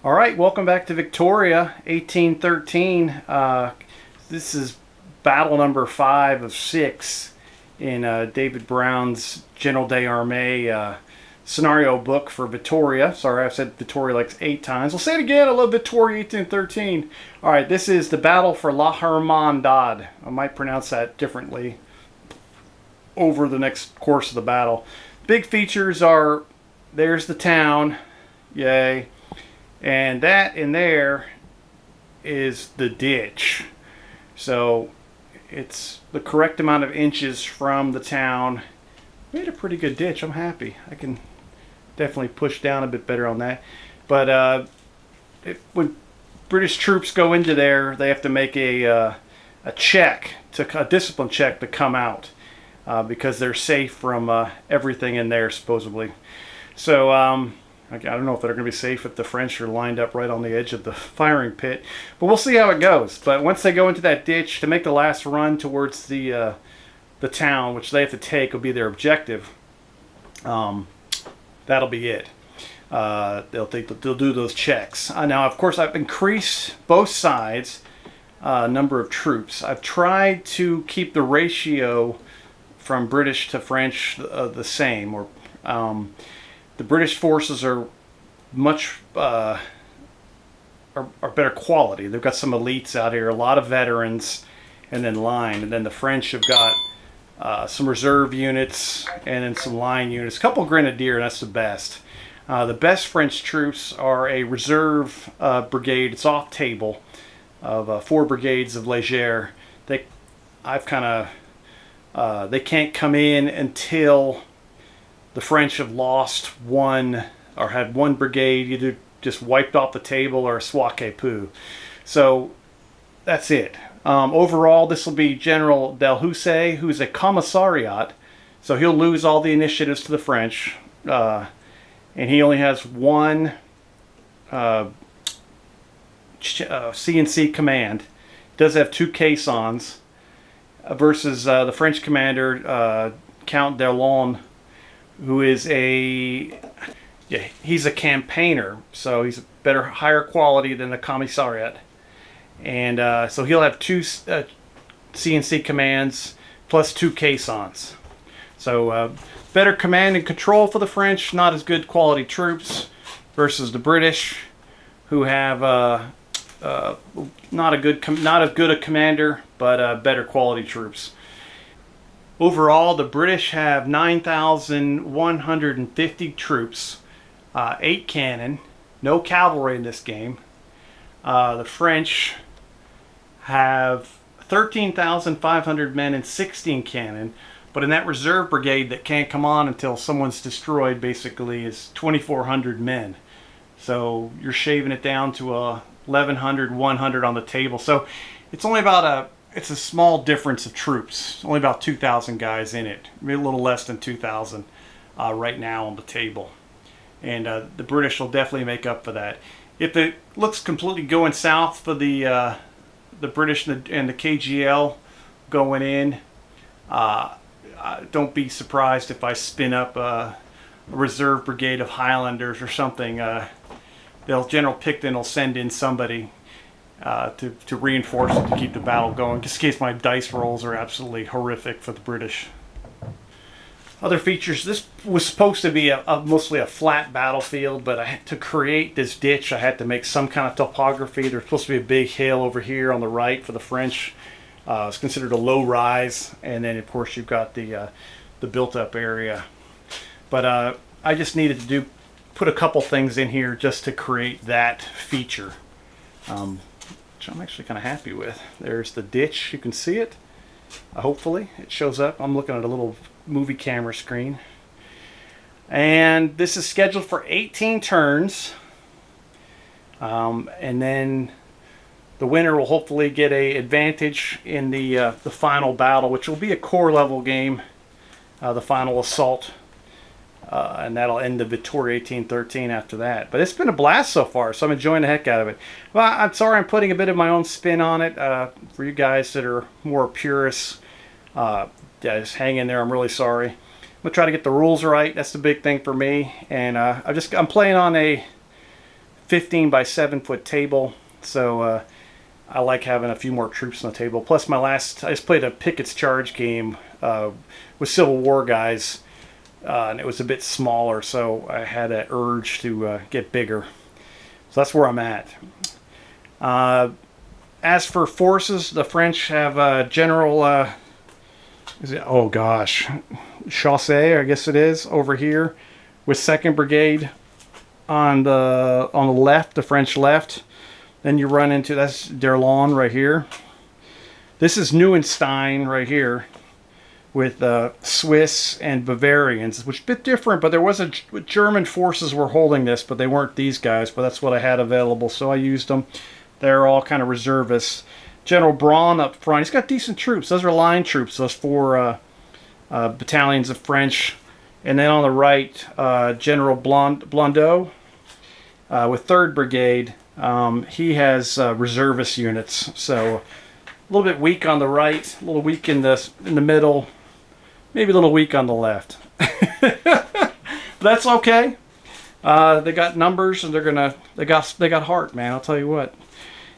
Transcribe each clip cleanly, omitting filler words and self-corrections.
All right, welcome back to Vitoria, 1813. This is battle number 5 of 6 in David Brown's General des Armées scenario book for Vitoria. Sorry, I've said Vitoria like 8 times. I'll say it again. I love Vitoria 1813. All right, this is the battle for La Hermandad. I might pronounce that differently over the next course of the battle. Big features are, there's the town, yay, and that in there is the ditch. So it's the correct amount of inches from the town. Made a pretty good ditch. I'm happy. I can definitely push down a bit better on that. But when British troops go into there, they have to make a discipline check to come out because they're safe from everything in there supposedly. So I don't know if they're going to be safe if the French are lined up right on the edge of the firing pit, but we'll see how it goes. But once they go into that ditch to make the last run towards the town, which they have to take, will be their objective. That'll be it. They'll do those checks. Now, of course, I've increased both sides number of troops. I've tried to keep the ratio from British to French the same, or the British forces are much are better quality. They've got some elites out here, a lot of veterans, and then line. And then the French have got some reserve units and then some line units. A couple grenadier, that's the best. The best French troops are a reserve brigade. It's off table of 4 brigades of légers. They can't come in until the French have lost one or had one brigade either just wiped off the table or soit peu. So that's it. Overall, this will be General Delhousse, who's a commissariat, so he'll lose all the initiatives to the French, and he only has one CNC command. He does have 2 caissons versus the French commander, Count d'Erlon, who is he's a campaigner, so he's higher quality than the commissariat, and so he'll have 2 CNC commands plus 2 caissons. So better command and control for the French, not as good quality troops, versus the British, who have not as good a commander, but better quality troops. Overall, the British have 9,150 troops, 8 cannon, no cavalry in this game. The French have 13,500 men and 16 cannon, but in that reserve brigade that can't come on until someone's destroyed, basically, is 2,400 men. So you're shaving it down to 1,100, 100 on the table. So it's only about it's a small difference of troops. Only about 2,000 guys in it. Maybe a little less than 2,000 right now on the table. And the British will definitely make up for that. If it looks completely going south for the British and the KGL going in, don't be surprised if I spin up a reserve brigade of Highlanders or something. General Picton will send in somebody to reinforce it to keep the battle going, just in case my dice rolls are absolutely horrific for the British. Other features, this was supposed to be mostly a flat battlefield, but to create this ditch I had to make some kind of topography. There's supposed to be a big hill over here on the right for the French. It's considered a low rise, and then of course you've got the built up area. But I just needed to put a couple things in here just to create that feature. Which I'm actually kind of happy with. There's the ditch, you can see it. Hopefully it shows up. I'm looking at a little movie camera screen. And this is scheduled for 18 turns. And then the winner will hopefully get an advantage in the final battle, which will be a corps level game, the final assault. And that'll end the Vitoria 1813 after that. But it's been a blast so far, so I'm enjoying the heck out of it. Well, I'm sorry I'm putting a bit of my own spin on it. For you guys that are more purists, just hang in there. I'm really sorry. I'm going to try to get the rules right. That's the big thing for me. And I'm playing on a 15 by 7 foot table, so I like having a few more troops on the table. Plus I just played a Pickett's Charge game with Civil War guys, and it was a bit smaller, so I had an urge to get bigger. So that's where I'm at. As for forces, the French have General, oh gosh, Chassé, I guess it is, over here, with 2nd Brigade on the left, the French left. Then you run into, that's D'Erlon right here. This is Neuenstein right here with Swiss and Bavarians, which is a bit different, but there was German forces were holding this, but they weren't these guys, but that's what I had available, so I used them. They're all kind of reservists. General Braun up front, he's got decent troops. Those are line troops, those 4 battalions of French. And then on the right, General Blondeau with 3rd Brigade. He has reservist units, so a little bit weak on the right, a little weak in the middle, maybe a little weak on the left. But that's okay. They got numbers, and they got heart, man. I'll tell you what.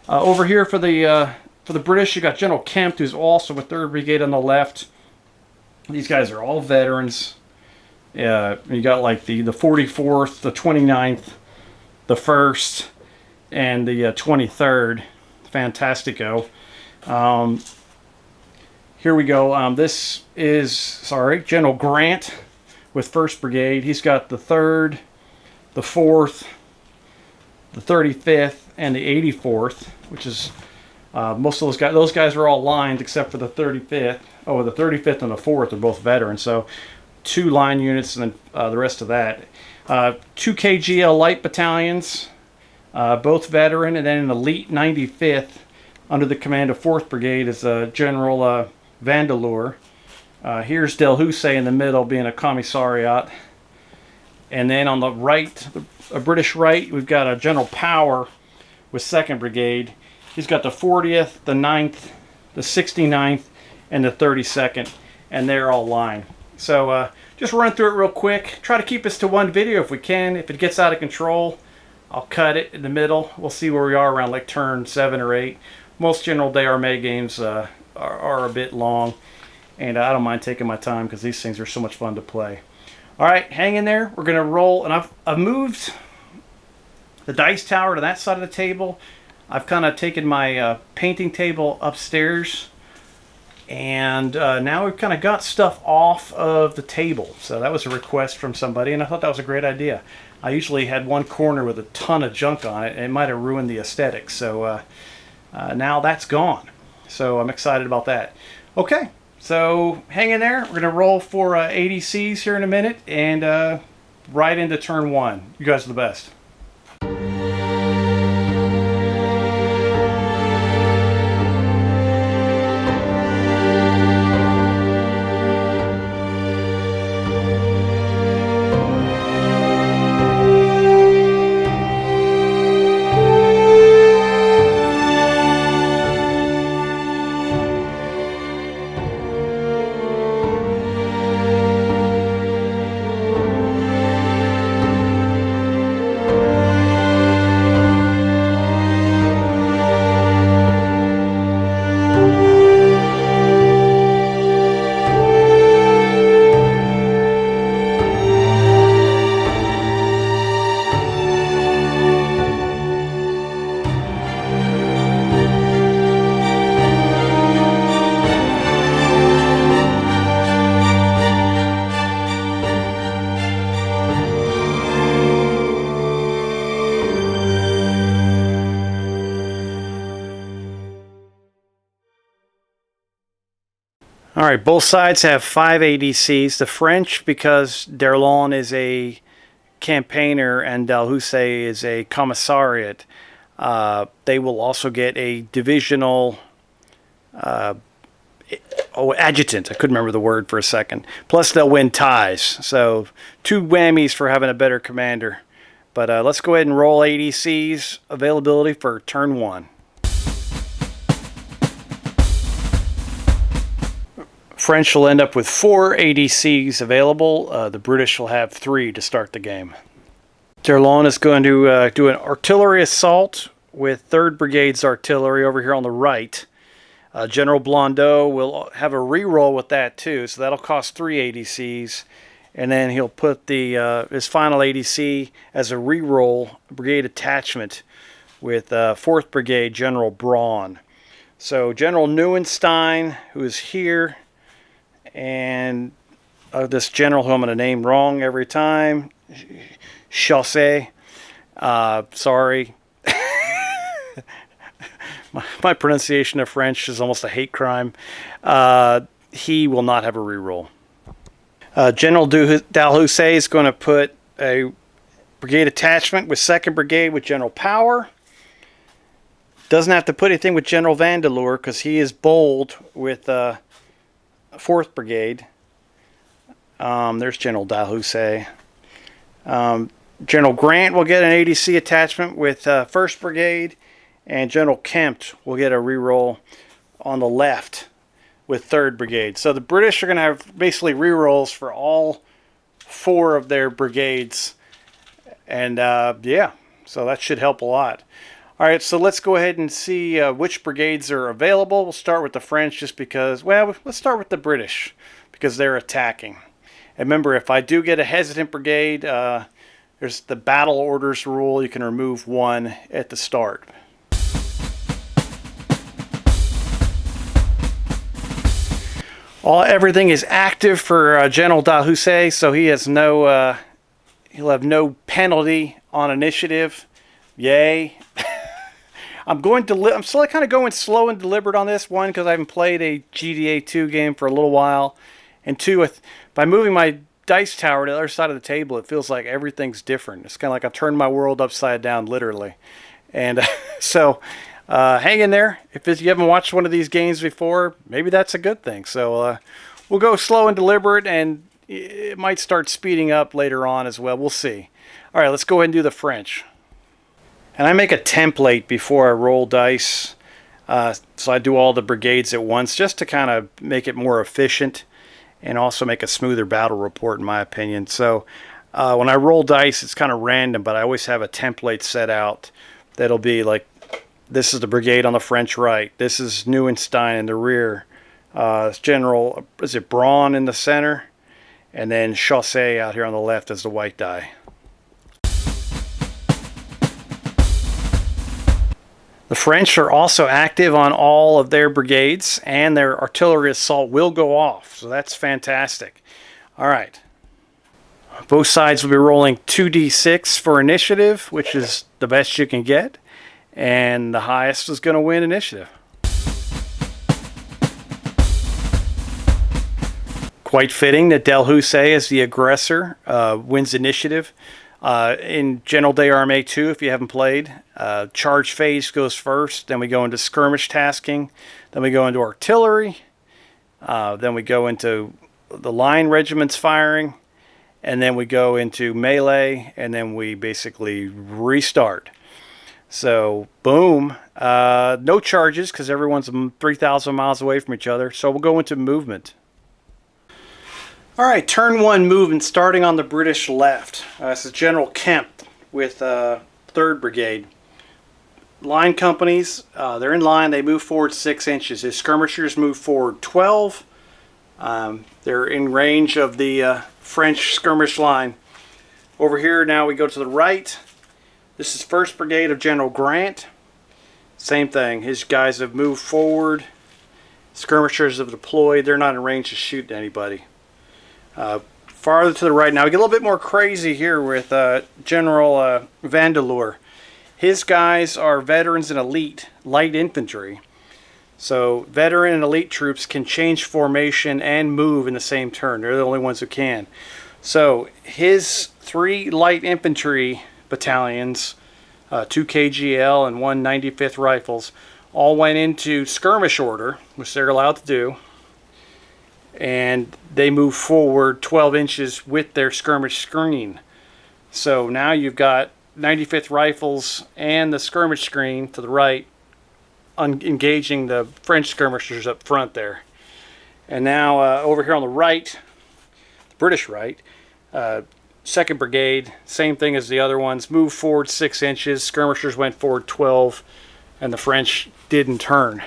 Over here for the British, you got General Kempt, who's also with 3rd Brigade on the left. These guys are all veterans. You got like the 44th, the 29th, the 1st, and the 23rd. Fantastico. Here we go. This is, General Grant with 1st Brigade. He's got the 3rd, the 4th, the 35th, and the 84th, which is most of those guys. Those guys are all lined except for the 35th. Oh, the 35th and the 4th are both veterans. So 2 line units, and then the rest of that. 2 KGL light battalions, both veteran, and then an elite 95th under the command of 4th Brigade is General Vandeleur. Here's Delhousse in the middle, being a commissariat. And then on the right, the British right, we've got a General Power with 2nd Brigade. He's got the 40th, the 9th, the 69th, and the 32nd, and they're all lined. So just run through it real quick. Try to keep us to one video if we can. If it gets out of control, I'll cut it in the middle. We'll see where we are around like turn 7 or 8. Most General Desarmées games are a bit long, and I don't mind taking my time because these things are so much fun to play. All right, hang in there. We're going to roll, and I've moved the dice tower to that side of the table. I've kind of taken my painting table upstairs, and now we've kind of got stuff off of the table. So that was a request from somebody, and I thought that was a great idea. I usually had one corner with a ton of junk on it, and it might have ruined the aesthetics. So now that's gone. So I'm excited about that. Okay, so hang in there. We're going to roll for ADCs here in a minute, and right into turn 1. You guys are the best. All right, both sides have 5 ADCs. The French, because D'Erlon is a campaigner and Delhousse is a commissariat, they will also get a divisional adjutant. I couldn't remember the word for a second. Plus, they'll win ties. So 2 whammies for having a better commander. But let's go ahead and roll ADCs. Availability for turn 1. French will end up with 4 ADCs available. The British will have 3 to start the game. Derlon is going to do an artillery assault with 3rd Brigade's artillery over here on the right. General Blondeau will have a reroll with that too, so that'll cost 3 ADCs. And then he'll put the his final ADC as a reroll brigade attachment with 4th Brigade General Braun. So General Neuenstein, who is here, and this general who I'm going to name wrong every time, Chaussee. Sorry. my pronunciation of French is almost a hate crime. He will not have a reroll. General Dalhousie is going to put a brigade attachment with 2nd Brigade with General Power. Doesn't have to put anything with General Vandeleur because he is bold with 4th Brigade. There's General Dalhousie. General Grant will get an ADC attachment with 1st Brigade, and General Kempt will get a reroll on the left with 3rd Brigade. So the British are going to have basically rerolls for all 4 of their brigades. And yeah, so that should help a lot. All right, so let's go ahead and see which brigades are available. We'll start with the French just because, well, let's start with the British because they're attacking. And remember, if I do get a hesitant brigade, there's the battle orders rule. You can remove 1 at the start. Everything is active for General Dalhousie, so he has no, he'll have no penalty on initiative. Yay! I'm still kind of going slow and deliberate on this one because I haven't played a GDA 2 game for a little while, and 2, by moving my dice tower to the other side of the table, it feels like everything's different. It's kind of like I turned my world upside down, literally, and so. Hang in there. If you haven't watched one of these games before, maybe that's a good thing. So we'll go slow and deliberate, and it might start speeding up later on as well. We'll see. All right, let's go ahead and do the French. And I make a template before I roll dice. So I do all the brigades at once just to kind of make it more efficient and also make a smoother battle report, in my opinion. So when I roll dice, it's kind of random, but I always have a template set out that'll be like, this is the brigade on the French right. This is Neuenstein in the rear. General, is it Braun in the center? And then Chaussee out here on the left as the white die. The French are also active on all of their brigades, and their artillery assault will go off. So that's fantastic. All right. Both sides will be rolling 2d6 for initiative, which is the best you can get. And the highest is going to win initiative. Quite fitting that Dalhousie, as the aggressor, wins initiative. In General d'Armée 2, if you haven't played, charge phase goes first. Then we go into skirmish tasking. Then we go into artillery. Then we go into the line regiments firing. And then we go into melee. And then we basically restart. So, boom. No charges because everyone's 3,000 miles away from each other. So we'll go into movement. All right, turn 1 movement starting on the British left. This is General Kempt with 3rd Brigade. Line companies, they're in line. They move forward 6 inches. His skirmishers move forward 12. They're in range of the French skirmish line. Over here now we go to the right. This is 1st Brigade of General Grant. Same thing. His guys have moved forward. Skirmishers have deployed. They're not in range to shoot anybody. Farther to the right now, we get a little bit more crazy here with General Vandeleur. His guys are veterans and elite light infantry. So veteran and elite troops can change formation and move in the same turn. They're the only ones who can. So his 3 light infantry battalions, 2 KGL and 1 95th Rifles, all went into skirmish order, which they're allowed to do, and they move forward 12 inches with their skirmish screen. So now you've got 95th Rifles and the skirmish screen to the right engaging the French skirmishers up front there. And now over here on the right, the British right, 2nd Brigade, same thing as the other ones, moved forward 6 inches, skirmishers went forward 12, and the French didn't turn.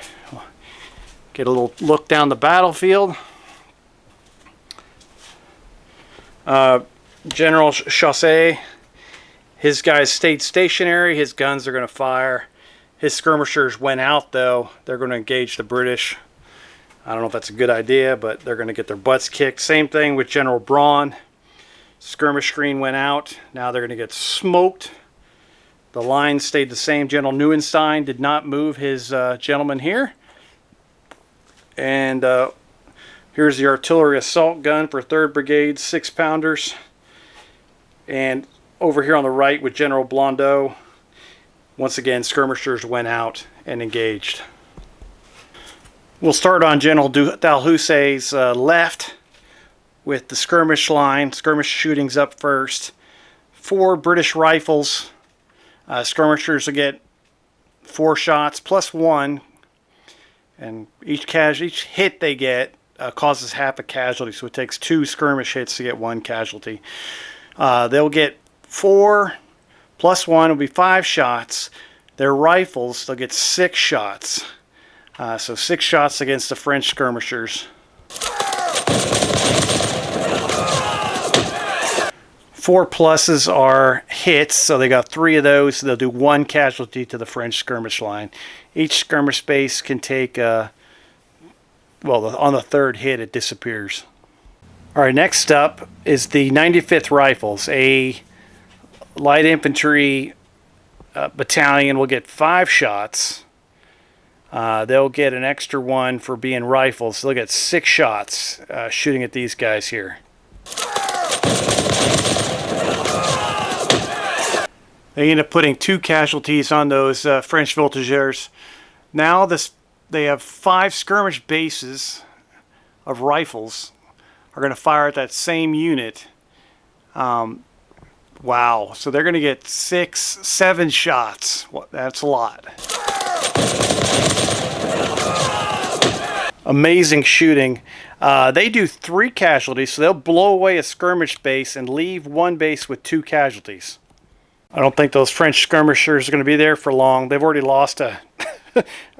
Get a little look down the battlefield. General Chassé, his guys stayed stationary, his guns are going to fire. His skirmishers went out though, they're going to engage the British. I don't know if that's a good idea, but they're going to get their butts kicked. Same thing with General Braun. Skirmish screen went out. Now they're going to get smoked. The line stayed the same. General Neuenstein did not move his gentleman here. And here's the artillery assault gun for 3rd Brigade, 6-pounders. And over here on the right with General Blondeau, once again, skirmishers went out and engaged. We'll start on General Dalhousse's left with the skirmish line. Skirmish shootings up first. 4 British rifles. Skirmishers will get 4 shots plus 1. And each hit they get causes half a casualty. So it takes 2 skirmish hits to get 1 casualty. They'll get 4 plus 1 will be 5 shots. Their rifles, they'll get 6 shots. So 6 shots against the French skirmishers. 4 pluses are hits, so they got 3 of those. So they'll do 1 casualty to the French skirmish line. Each skirmish base can take, on the 3rd hit, it disappears. All right, next up is the 95th Rifles. A light infantry battalion will get 5 shots. They'll get an extra 1 for being rifles. So they'll get 6 shots shooting at these guys here. They end up putting 2 casualties on those French voltigeurs. Now they have 5 skirmish bases of rifles are going to fire at that same unit. Wow. So they're going to get 7 shots. That's a lot. Amazing shooting. They do 3 casualties, so they'll blow away a skirmish base and leave 1 base with 2 casualties. I don't think those French skirmishers are going to be there for long. They've already lost a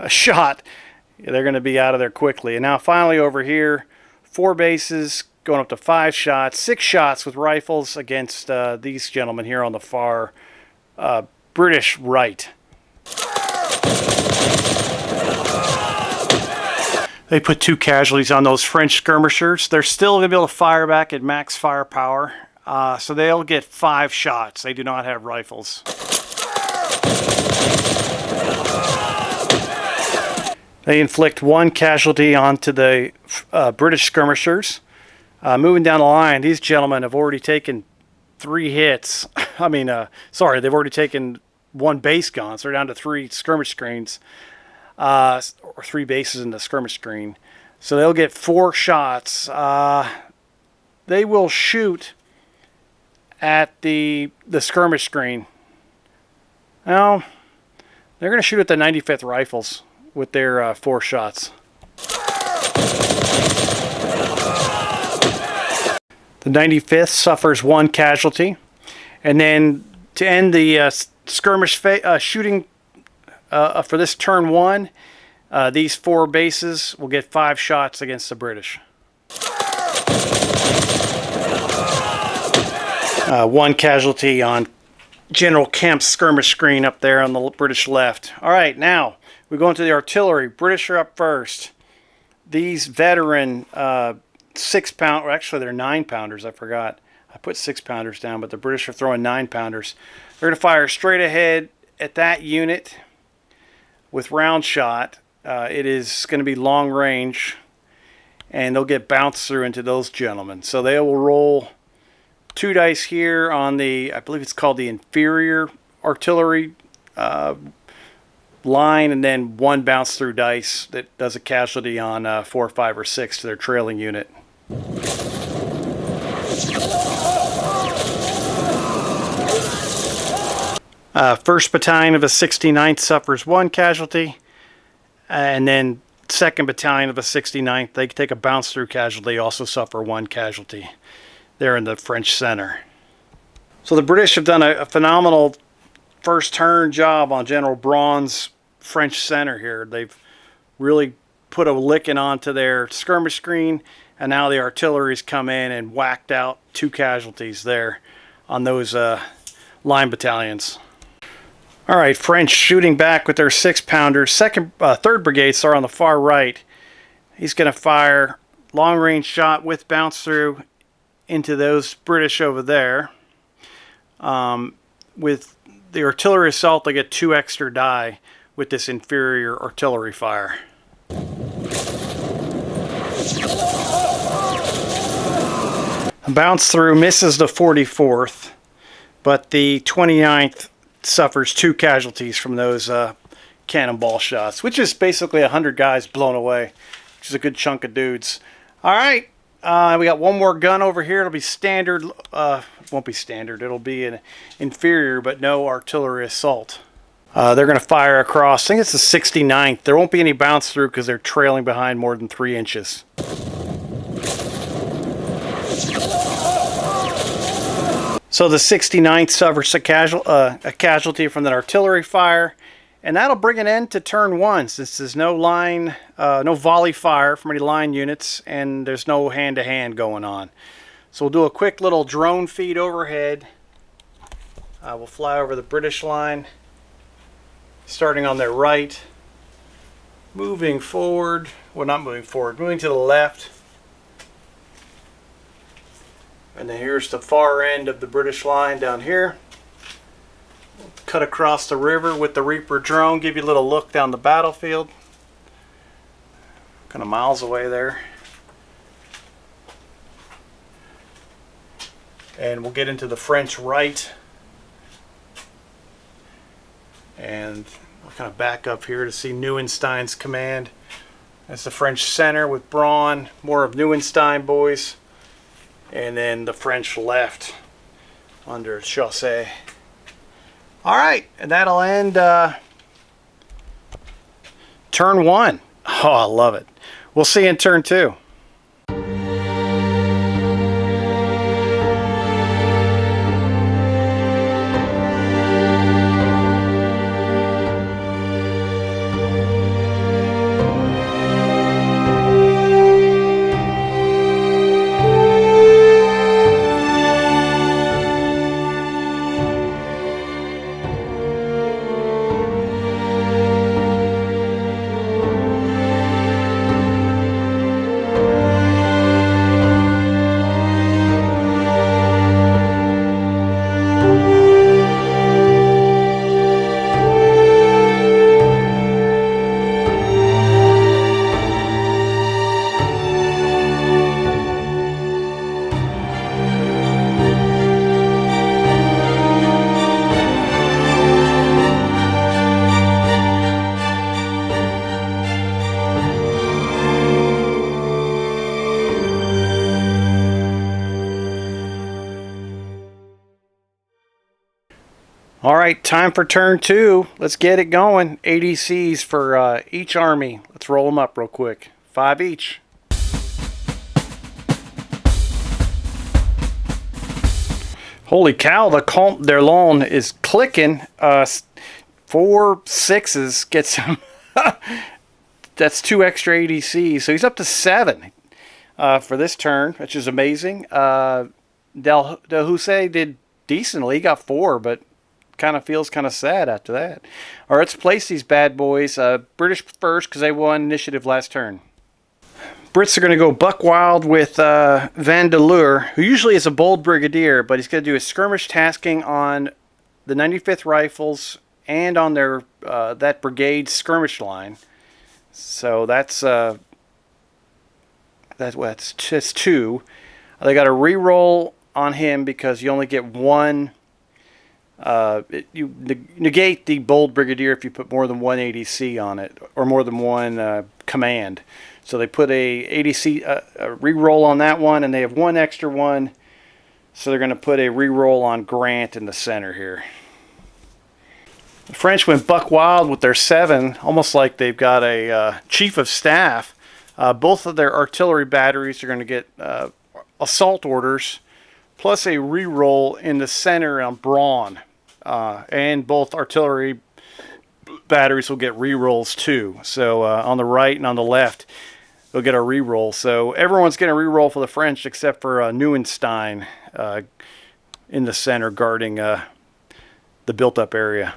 shot. They're going to be out of there quickly. And now finally over here, 4 bases going up to 5 shots, 6 shots with rifles against these gentlemen here on the far British right. They put 2 casualties on those French skirmishers. They're still going to be able to fire back at max firepower. So they'll get 5 shots. They do not have rifles. They inflict 1 casualty onto the British skirmishers. Moving down the line, these gentlemen have already taken 3 hits. They've already taken 1 base gun, so they're down to 3 skirmish screens. Or 3 bases in the skirmish screen. So they'll get 4 shots. They will shoot at the skirmish screen. Well, they're going to shoot at the 95th Rifles with their 4 shots. The 95th suffers 1 casualty. And then to end the skirmish shooting for this turn 1, these 4 bases will get 5 shots against the British. 1 casualty on General Kemp's skirmish screen up there on the British left. All right, now we go into the artillery. British are up first. These veteran 6-pound, or actually they're 9-pounders, I forgot. I put 6-pounders down, but the British are throwing 9-pounders. They're going to fire straight ahead at that unit with round shot. It is going to be long range, and they'll get bounced through into those gentlemen. So they will roll 2 dice here on the, I believe it's called the inferior artillery line, and then 1 bounce through dice that does a casualty on 4, 5, or 6 to their trailing unit. First Battalion of a 69th suffers 1 casualty, and then 2nd Battalion of a 69th, they take a bounce through casualty, also suffer 1 casualty. They're in the French center. So the British have done a phenomenal first turn job on General Braun's French center here. They've really put a licking onto their skirmish screen, and now the artillery's come in and whacked out 2 casualties there on those line battalions. All right, French shooting back with their 6-pounders. 3rd Brigade, sorry, on the far right. He's going to fire long-range shot with bounce through into those British over there. With the artillery assault, they get 2 extra die with this inferior artillery fire. A bounce through misses the 44th, but the 29th suffers 2 casualties from those cannonball shots, which is basically 100 guys blown away, which is a good chunk of dudes. All right, we got one more gun over here. It'll be standard. It won't be standard. It'll be an inferior, but no artillery assault. They're going to fire across. I think it's the 69th. There won't be any bounce through because they're trailing behind more than 3 inches. So the 69th suffers a casualty from that artillery fire, and that'll bring an end to turn 1 since there's no line, no volley fire from any line units, and there's no hand-to-hand going on. So we'll do a quick little drone feed overhead. We'll fly over the British line, starting on their right, moving forward, well, not moving forward, moving to the left. And then here's the far end of the British line down here. We'll cut across the river with the Reaper drone, give you a little look down the battlefield. Kind of miles away there. And we'll get into the French right. And we'll kind of back up here to see Neuenstein's command. That's the French center with Braun, more of Neuenstein boys. And then the French left under Chassé. All right, and that'll end turn 1. Oh, I love it. We'll see you in turn 2. All right, time for turn 2. Let's get it going. ADCs for each army. Let's roll them up real quick. 5 each. Holy cow, the Comte d'Erlon is clicking. 4 6s gets him. That's 2 extra ADCs. So he's up to 7 for this turn, which is amazing. Del Husse did decently. He got 4, but kind of feels kind of sad after that. All right, let's place these bad boys. British first because they won initiative last turn. Brits are going to go buck wild with Vandeleur, who usually is a bold brigadier, but he's going to do a skirmish tasking on the 95th Rifles and on their that brigade skirmish line. So that's 2. They got a reroll on him because you only get 1. You negate the bold brigadier if you put more than 1 ADC on it, or more than 1 command. So they put a ADC a reroll on that one, and they have 1 extra one. So they're going to put a reroll on Grant in the center here. The French went buck wild with their 7, almost like they've got a chief of staff. Both of their artillery batteries are going to get assault orders, plus a reroll in the center on brawn. And both artillery batteries will get rerolls too. So on the right and on the left, they'll get a reroll. So everyone's getting a reroll for the French except for Neuenstein in the center guarding the built-up area.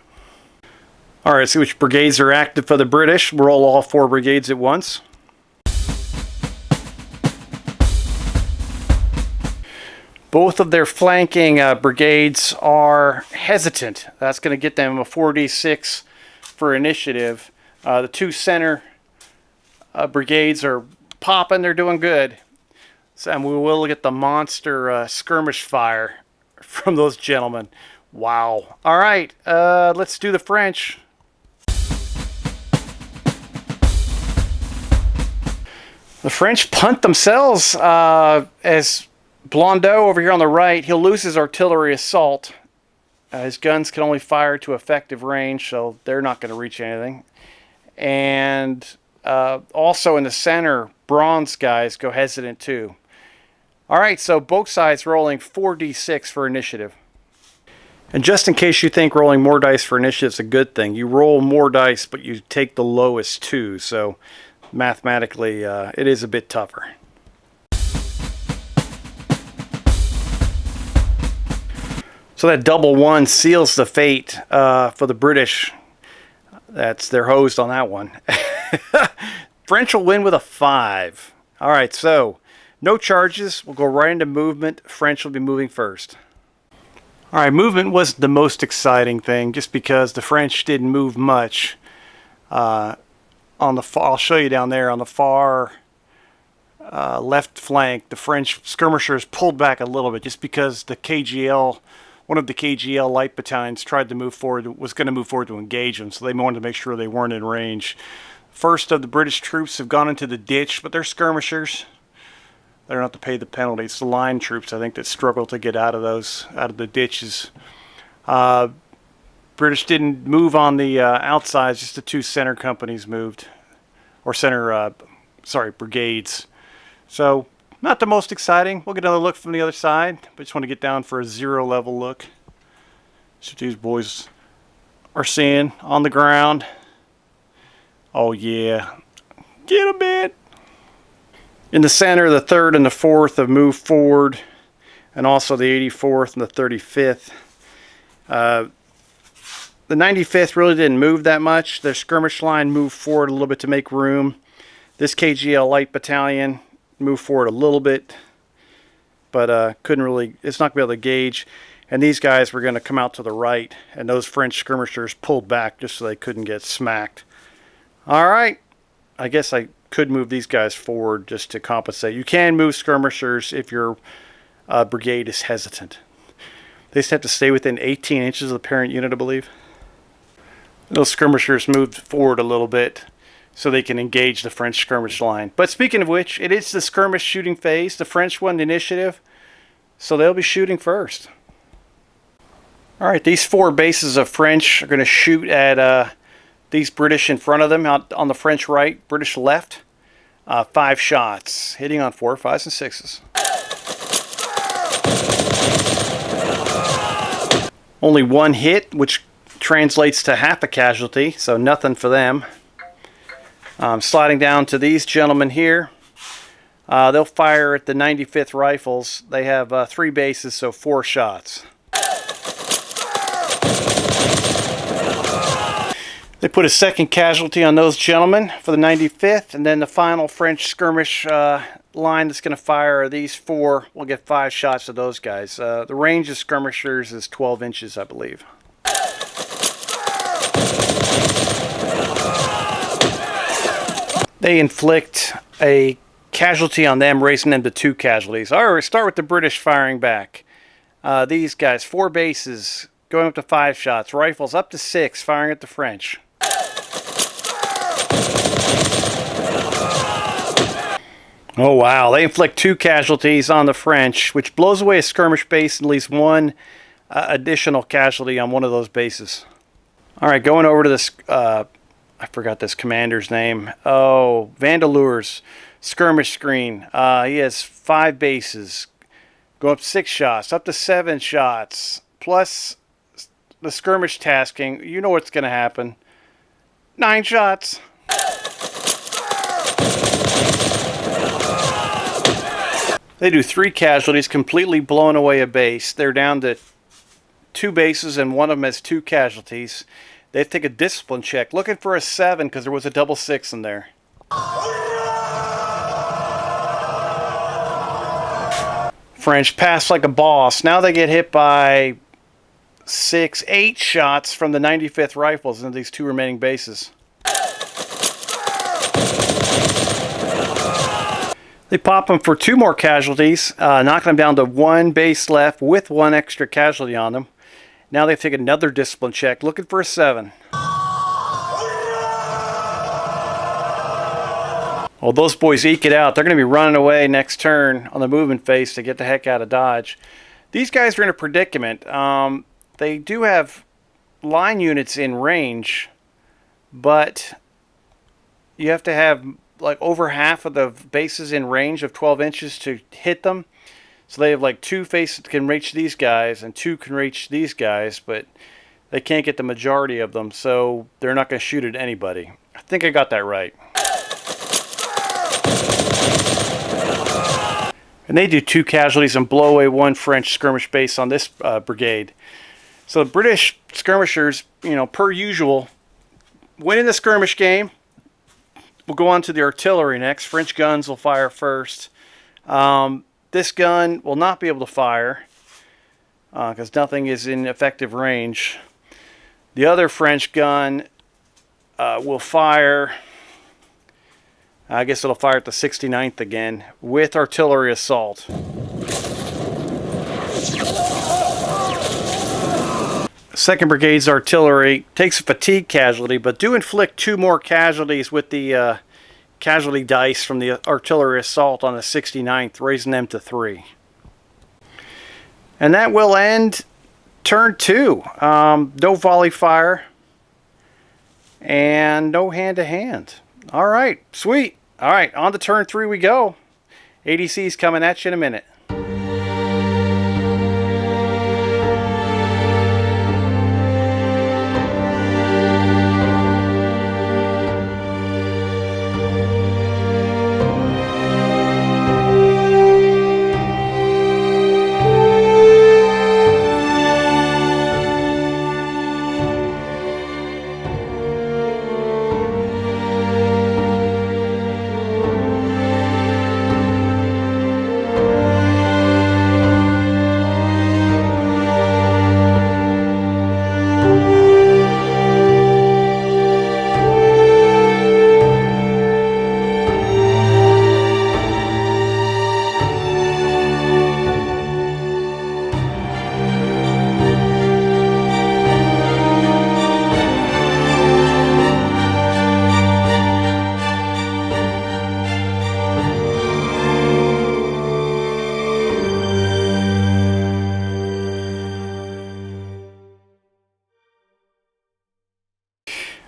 All right, see which brigades are active for the British. Roll all 4 brigades at once. Both of their flanking brigades are hesitant. That's going to get them a 4d6 for initiative. The 2 center brigades are popping. They're doing good. So, and we will get the monster skirmish fire from those gentlemen. Wow. All right, let's do the French. The French punt themselves as Blondeau over here on the right. He'll lose his artillery assault. His guns can only fire to effective range, so they're not going to reach anything. And also in the center, bronze guys go hesitant too. All right, so both sides rolling 4d6 for initiative. And just in case you think rolling more dice for initiative is a good thing, you roll more dice, but you take the lowest 2. So mathematically, it is a bit tougher. So that double 1 seals the fate for the British. They're hosed on that one. French will win with a 5. All right, so no charges. We'll go right into movement. French will be moving first. All right, movement was the most exciting thing, just because the French didn't move much. I'll show you down there on the far left flank. The French skirmishers pulled back a little bit, just because the KGL, one of the KGL light battalions, tried to move forward, was going to move forward to engage them. So they wanted to make sure they weren't in range. First of the British troops have gone into the ditch, but they're skirmishers. They don't have to pay the penalty. It's the line troops, I think, that struggle to get out of the ditches. British didn't move on the outsides, just the 2 center companies moved. Or brigades. So, not the most exciting. We'll get another look from the other side. But just want to get down for a 0 level look. See what these boys are seeing on the ground. Oh yeah. Get a bit. In the center, the 3rd and the 4th have moved forward. And also the 84th and the 35th. The 95th really didn't move that much. Their skirmish line moved forward a little bit to make room. This KGL light battalion moved forward a little bit, but couldn't really, it's not going to be able to gauge. And these guys were going to come out to the right, and those French skirmishers pulled back just so they couldn't get smacked. All right, I guess I could move these guys forward just to compensate. You can move skirmishers if your brigade is hesitant. They just have to stay within 18 inches of the parent unit, I believe. Those skirmishers moved forward a little bit so they can engage the French skirmish line. But speaking of which, it is the skirmish shooting phase. The French won the initiative, so they'll be shooting first. All right, these 4 bases of French are going to shoot at these British in front of them, out on the French right, British left. 5 shots, hitting on 4, 5s, and 6s. Only 1 hit, which translates to half a casualty, so nothing for them. Sliding down to these gentlemen here. They'll fire at the 95th Rifles. They have 3 bases, so 4 shots. They put a 2nd casualty on those gentlemen for the 95th, and then the final French skirmish line that's going to fire are these 4. We'll get 5 shots of those guys. The range of skirmishers is 12 inches, I believe. They inflict a casualty on them, raising them to 2 casualties. All right, start with the British firing back. These guys, 4 bases, going up to 5 shots. Rifles up to 6, firing at the French. Oh wow, they inflict 2 casualties on the French, which blows away a skirmish base and leaves 1 additional casualty on one of those bases. All right, going over to this, I forgot this commander's name. Oh, Vandeleur's skirmish screen. He has 5 bases Go up 6 shots, up to 7 shots, plus the skirmish tasking. You know what's going to happen. 9 shots. They do 3 casualties, completely blowing away a base. They're down to 2 bases, and one of them has 2 casualties. They have to take a discipline check, looking for a 7 because there was a double 6 in there. French pass like a boss. Now they get hit by 6, 8 shots from the 95th Rifles into these 2 remaining bases. They pop them for 2 more casualties, knocking them down to 1 base left with 1 extra casualty on them. Now they take another discipline check, looking for a 7. Well, those boys eke it out. They're going to be running away next turn on the movement phase to get the heck out of Dodge. These guys are in a predicament. They do have line units in range, but you have to have like over half of the bases in range of 12 inches to hit them. So they have like 2 faces that can reach these guys and 2 can reach these guys, but they can't get the majority of them, so they're not going to shoot at anybody. I think I got that right. And they do 2 casualties and blow away 1 French skirmish base on this brigade. So the British skirmishers, you know, per usual, winning the skirmish game. We'll go on to the artillery next. French guns will fire first. This gun will not be able to fire because nothing is in effective range. The other French gun will fire. I guess it'll fire at the 69th again with artillery assault. Second Brigade's artillery takes a fatigue casualty, but do inflict 2 more casualties with the casualty dice from the artillery assault on the 69th, raising them to 3. And that will end turn 2. No volley fire and no hand-to-hand. All right, sweet. All right, on to turn 3 we go. ADC's coming at you in a minute.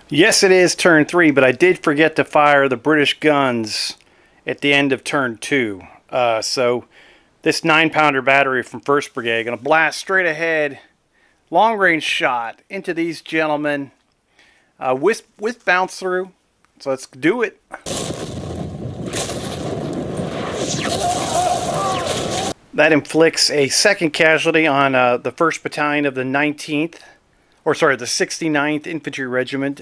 Yes, it is turn 3, but I did forget to fire the British guns at the end of turn 2. So this 9-pounder battery from 1st Brigade going to blast straight ahead, long-range shot into these gentlemen with bounce through. So let's do it. That inflicts a 2nd casualty on the 1st Battalion of the 19th. Or sorry, the 69th Infantry Regiment.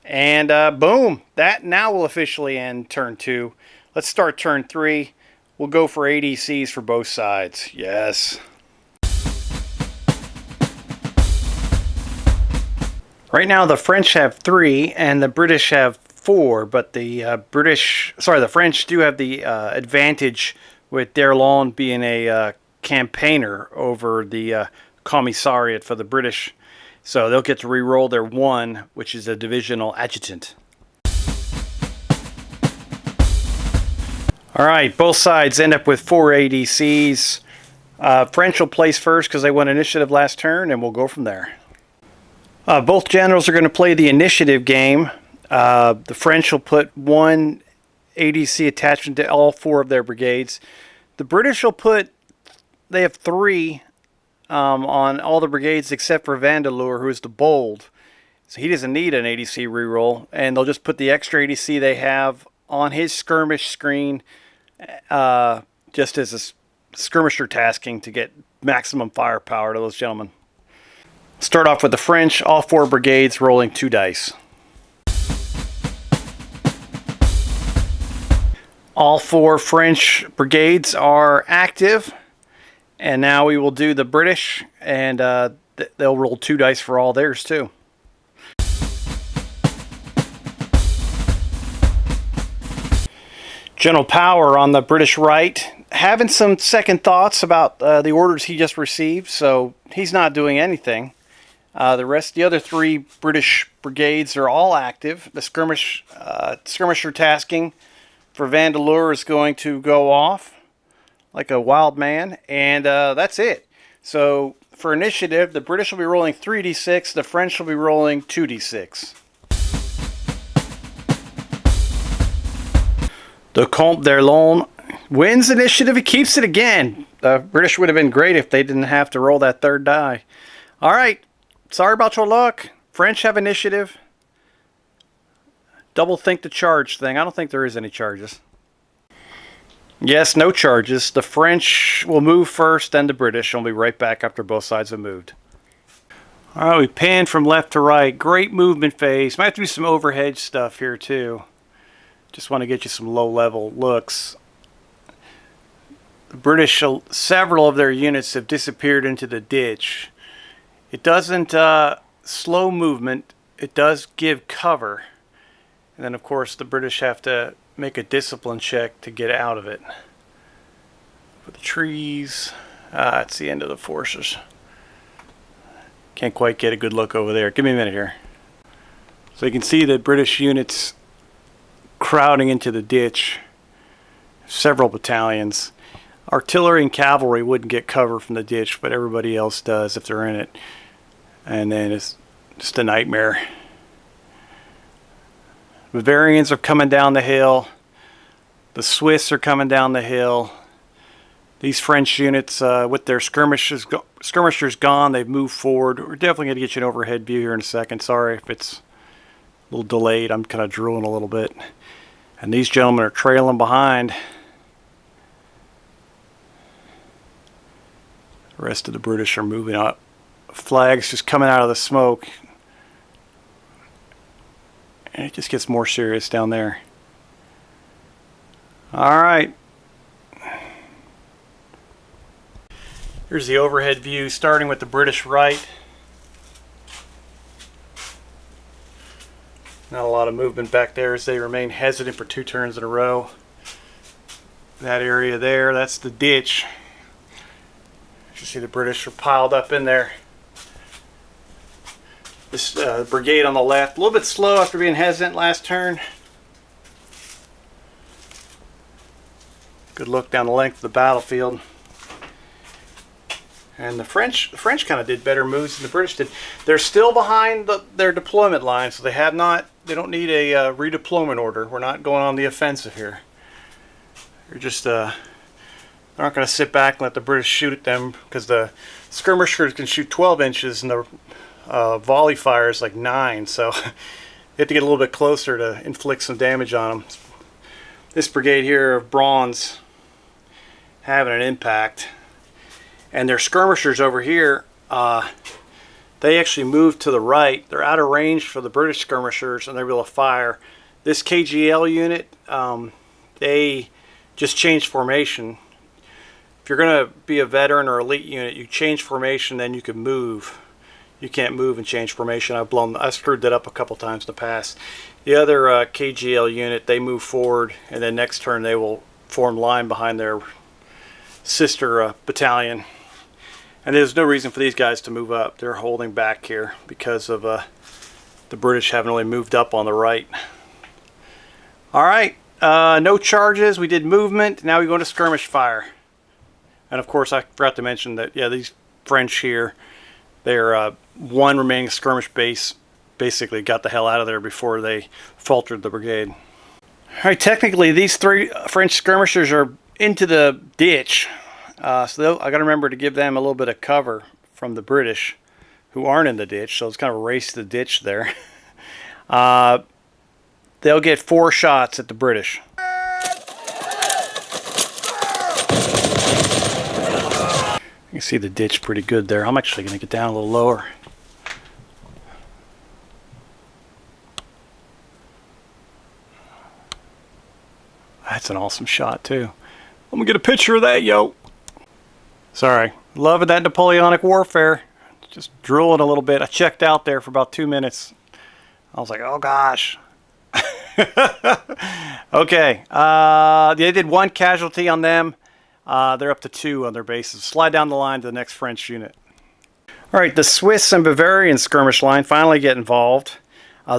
And boom, that now will officially end turn 2. Let's start turn 3. We'll go for ADCs for both sides. Yes. Right now the French have 3 and the British have 4, but the French do have the advantage with D'Erlon being a campaigner over the commissariat for the British. So they'll get to re-roll their 1, which is a divisional adjutant. All right, both sides end up with 4 ADCs. French will place first because they won initiative last turn, and we'll go from there. Both generals are going to play the initiative game. The French will put 1 ADC attachment to all 4 of their brigades. The British will put they have 3 on all the brigades except for Vandeleur, who is the bold. So he doesn't need an ADC reroll, and they'll just put the extra ADC they have on his skirmish screen just as a skirmisher tasking to get maximum firepower to those gentlemen. Start off with the French, all 4 brigades rolling 2 dice. All 4 French brigades are active, and now we will do the British, and they'll roll 2 dice for all theirs too. General Power on the British right, having some second thoughts about the orders he just received, so he's not doing anything. The other 3 British brigades are all active. The skirmisher tasking for Vandeleur is going to go off like a wild man, and that's it. So for initiative, the British will be rolling 3d6, the French will be rolling 2d6. The Comte d'Erlon wins initiative. He keeps it again. The British would have been great if they didn't have to roll that 3rd die. All right. Sorry about your luck. French have initiative. Double think the charge thing. I don't think there is any charges. Yes, no charges. The French will move first, then the British. I'll be right back after both sides have moved. All right, we pan from left to right. Great movement phase. Might have to do some overhead stuff here too. Just want to get you some low-level looks. The British, several of their units have disappeared into the ditch. It doesn't slow movement. It does give cover. And then, of course, the British have to make a discipline check to get out of it. For the trees, it's the end of the forces. Can't quite get a good look over there. Give me a minute here. So you can see the British units crowding into the ditch. Several battalions. Artillery and cavalry wouldn't get cover from the ditch, but everybody else does if they're in it. And then it's just a nightmare. Bavarians are coming down the hill. The Swiss are coming down the hill. These French units, with their skirmishers gone, they've moved forward. We're definitely going to get you an overhead view here in a second. Sorry if it's a little delayed. I'm kind of drooling a little bit. And these gentlemen are trailing behind. The rest of the British are moving up. Flags just coming out of the smoke. And it just gets more serious down there. All right. Here's the overhead view, starting with the British right. Not a lot of movement back there as they remain hesitant for 2 turns in a row. That area there, that's the ditch. You see the British are piled up in there. This brigade on the left, a little bit slow after being hesitant last turn. Good look down the length of the battlefield. And the French kind of did better moves than the British did. They're still behind their deployment line, so they don't need a redeployment order. We're not going on the offensive here. They're just they're not going to sit back and let the British shoot at them, because the skirmishers can shoot 12 inches and the volley fire is like 9, so you have to get a little bit closer to inflict some damage on them. This brigade here of bronze having an impact. And their skirmishers over here, they actually moved to the right. They're out of range for the British skirmishers, and they're able to fire. This KGL unit, they just changed formation. If you're going to be a veteran or elite unit, you change formation, then you can move. You can't move and change formation. I screwed that up a couple times in the past. The other KGL unit, they move forward, and then next turn they will form line behind their sister battalion. And there's no reason for these guys to move up. They're holding back here because of the British haven't really moved up on the right. All right, no charges. We did movement. Now we go into skirmish fire. And of course, I forgot to mention that, yeah, these French here, they're one remaining skirmish base, basically got the hell out of there before they faltered the brigade. All right, technically, these 3 French skirmishers are into the ditch. So I got to remember to give them a little bit of cover from the British, who aren't in the ditch. So it's kind of a race to the ditch there. They'll get 4 shots at the British. You can see the ditch pretty good there. I'm actually going to get down a little lower. That's an awesome shot too. I'm gonna get a picture of that, yo. Sorry, loving that Napoleonic warfare. Just drooling a little bit. I checked out there for about 2 minutes. I was like, oh gosh. Okay, they did 1 casualty on them. They're up to 2 on their bases. Slide down the line to the next French unit. All right, the Swiss and Bavarian skirmish line finally get involved.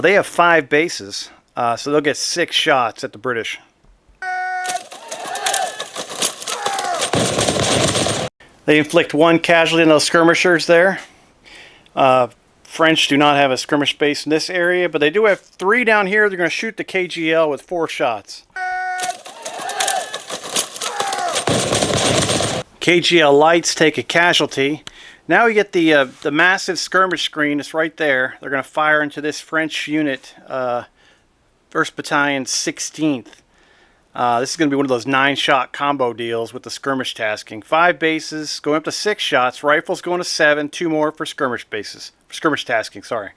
They have 5 bases, so they'll get 6 shots at the British. They inflict 1 casualty on those skirmishers there. French do not have a skirmish base in this area, but they do have 3 down here. They're going to shoot the KGL with 4 shots. KGL lights take a casualty. Now we get the massive skirmish screen. It's right there. They're going to fire into this French unit, 1st Battalion 16th. This is going to be one of those 9-shot combo deals with the skirmish tasking. 5 bases, going up to 6 shots. Rifles going to 7. 2 more for skirmish bases. Skirmish tasking, sorry.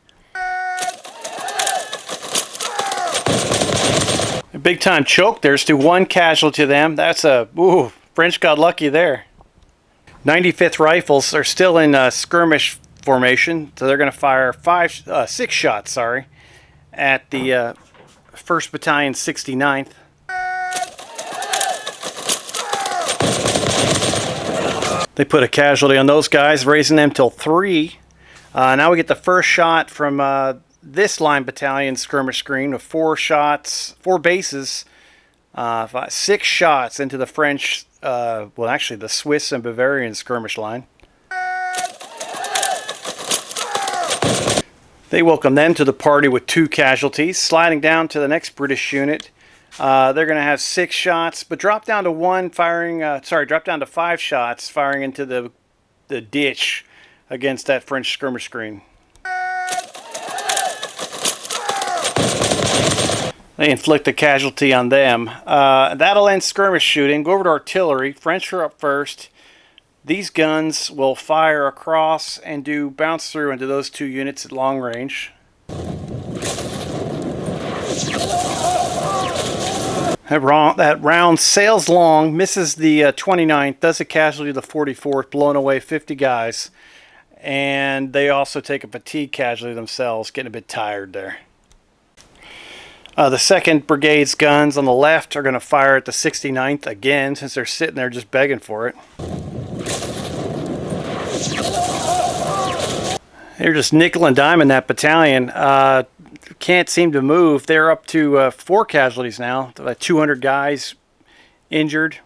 A big time choke. There's to 1 casualty to them. That's a, ooh, French got lucky there. 95th Rifles are still in skirmish formation, so they're going to fire 6 shots, sorry, at the 1st Battalion 69th. They put a casualty on those guys, raising them till 3. Now we get the first shot from this line battalion skirmish screen with 4 shots, 4 bases, 6 shots into the French, well actually the Swiss and Bavarian skirmish line. They welcome them to the party with 2 casualties. Sliding down to the next British unit. They're going to have 6 shots, but drop down to 5 shots firing into the ditch against that French skirmish screen. They inflict a casualty on them. That'll end skirmish shooting. Go over to artillery. French are up first. These guns will fire across and do bounce through into those 2 units at long range. That round sails long, misses the 29th, does a casualty to the 44th, blowing away 50 guys. And they also take a fatigue casualty themselves, getting a bit tired there. The 2nd Brigade's guns on the left are going to fire at the 69th again, since they're sitting there just begging for it. They're just nickel and diming that battalion. Can't seem to move. They're up to 4 casualties now. 200 guys injured,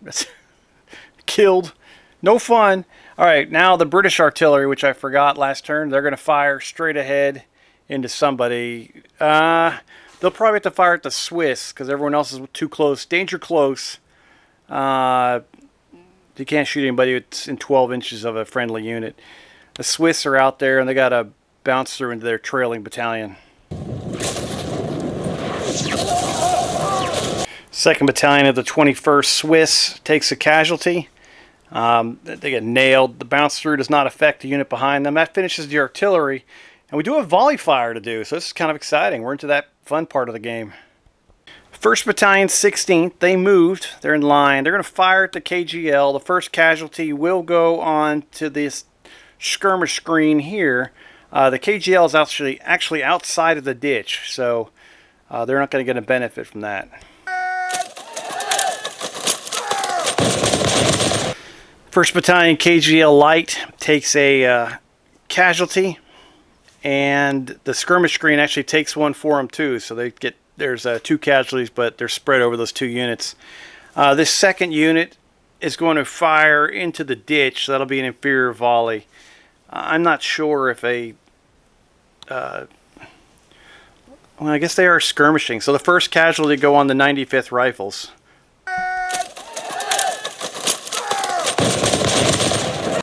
killed. No fun. All right, now the British artillery, which I forgot last turn, they're going to fire straight ahead into somebody. They'll probably have to fire at the Swiss because everyone else is too close. Danger close. You can't shoot anybody that's in 12 inches of a friendly unit. The Swiss are out there and they got to bounce through into their trailing battalion. 2nd Battalion of the 21st Swiss takes a casualty. They get nailed. The bounce through does not affect the unit behind them. That finishes the artillery. And we do have volley fire to do, so this is kind of exciting. We're into that fun part of the game. 1st Battalion 16th, they moved. They're in line. They're going to fire at the KGL. The first casualty will go on to this skirmish screen here. The KGL is actually outside of the ditch, so they're not going to get a benefit from that. 1st Battalion KGL Light takes a casualty, and the skirmish screen actually takes one for them too. So there's 2 casualties, but they're spread over those 2 units. This 2nd unit is going to fire into the ditch, so that'll be an inferior volley. I'm not sure if well, I guess they are skirmishing. So the first casualty go on the 95th Rifles.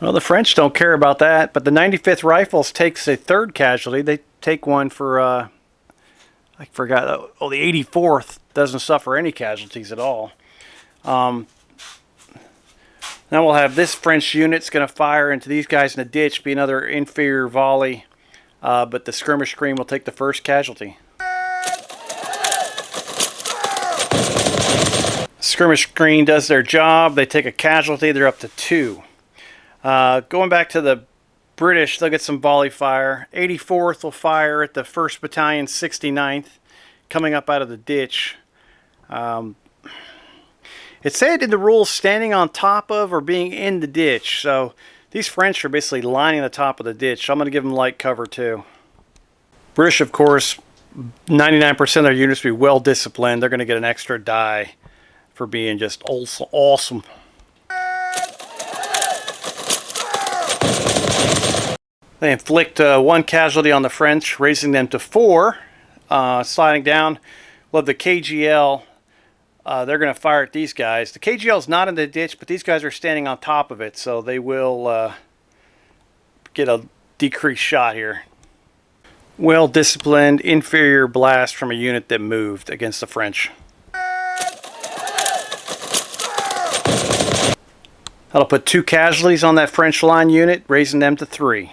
Well, the French don't care about that, but the 95th Rifles takes a third casualty. They take one for, I forgot, oh, the 84th doesn't suffer any casualties at all. Now we'll have this French unit's going to fire into these guys in the ditch, be another inferior volley, but the skirmish screen will take the first casualty. Skirmish screen does their job. They take a casualty. They're up to 2. Going back to the British, they'll get some volley fire. 84th will fire at the 1st Battalion, 69th, coming up out of the ditch. It said in the rules standing on top of or being in the ditch. So these French are basically lining the top of the ditch. So I'm going to give them light cover too. British, of course, 99% of their units will be well disciplined. They're going to get an extra die for being just awesome. They inflict 1 casualty on the French, raising them to 4. Sliding down, we'll have the KGL. They're going to fire at these guys. The KGL is not in the ditch, but these guys are standing on top of it, so they will get a decreased shot here. Well-disciplined, inferior blast from a unit that moved against the French. That'll put 2 casualties on that French line unit, raising them to 3.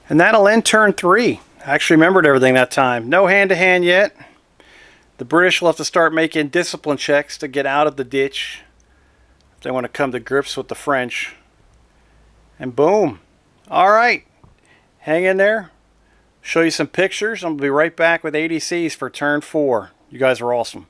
And that'll end turn 3. I actually remembered everything that time. No hand-to-hand yet. The British will have to start making discipline checks to get out of the ditch if they want to come to grips with the French. And boom. Alright. Hang in there. Show you some pictures. I'm going to be right back with ADCs for turn 4. You guys are awesome.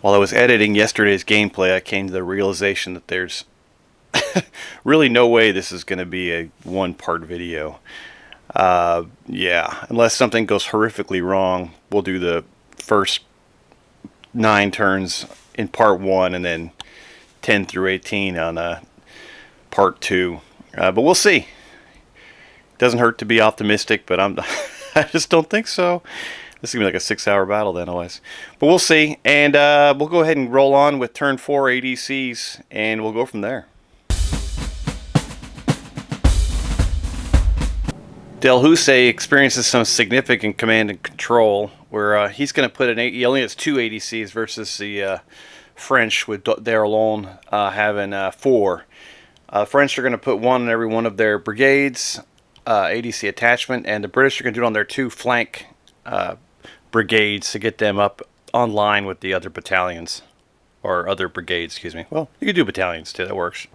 While I was editing yesterday's gameplay, I came to the realization that there's really no way this is going to be a 1-part video. Yeah, unless something goes horrifically wrong, we'll do the first 9 turns in part 1 and then 10 through 18 on part 2. But we'll see. Doesn't hurt to be optimistic, but I just don't think so. This is going to be like a 6-hour battle then, otherwise. But we'll see. And we'll go ahead and roll on with turn 4 ADCs, and we'll go from there. Del Husse experiences some significant command and control, where he's going to put he only has 2 ADCs versus the French, with Darrellon having 4. French are going to put 1 on every one of their brigades, ADC attachment, and the British are going to do it on their 2 flank brigades to get them up online with the other battalions, or other brigades, excuse me. Well, you could do battalions too, that works.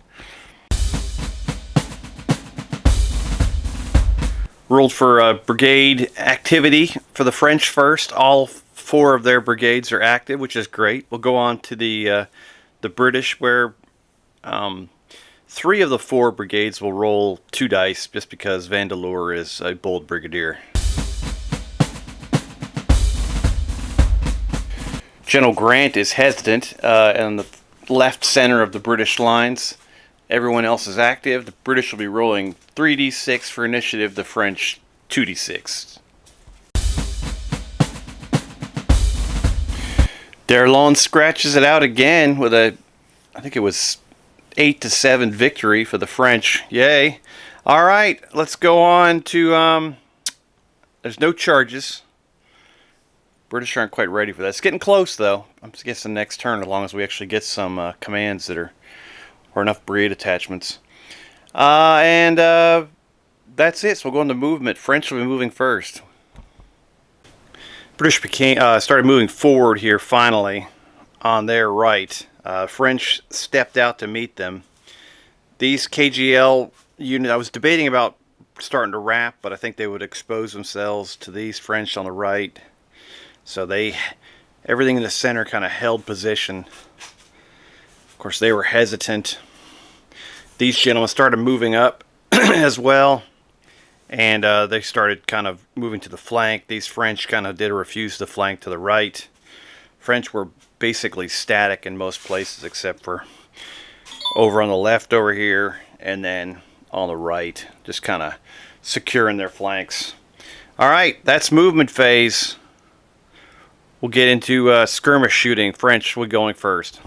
Ruled for brigade activity for the French first. All 4 of their brigades are active, which is great. We'll go on to the British, where 3 of the 4 brigades will roll 2 dice, just because Vandeleur is a bold brigadier. General Grant is hesitant in the left center of the British lines. Everyone else is active. The British will be rolling 3d6 for initiative, the French 2d6. Darrellon scratches it out again with a, I think it was 8-7 victory for the French. Yay. Alright, let's go on to, there's no charges. British aren't quite ready for that. It's getting close, though. I'm guessing next turn, as long as we actually get some commands that are, or enough brigade attachments. And that's it. So we'll go into movement. French will be moving first. British started moving forward here finally on their right. French stepped out to meet them. These KGL units, I was debating about starting to wrap, but I think they would expose themselves to these French on the right. So everything in the center kind of held position. Of course, they were hesitant. These gentlemen started moving up as well, and they started kind of moving to the flank. These French kind of did refuse to flank to the right. French were basically static in most places except for over on the left over here, and then on the right, just kind of securing their flanks. All right, that's movement phase. We'll get into skirmish shooting. French will be going first.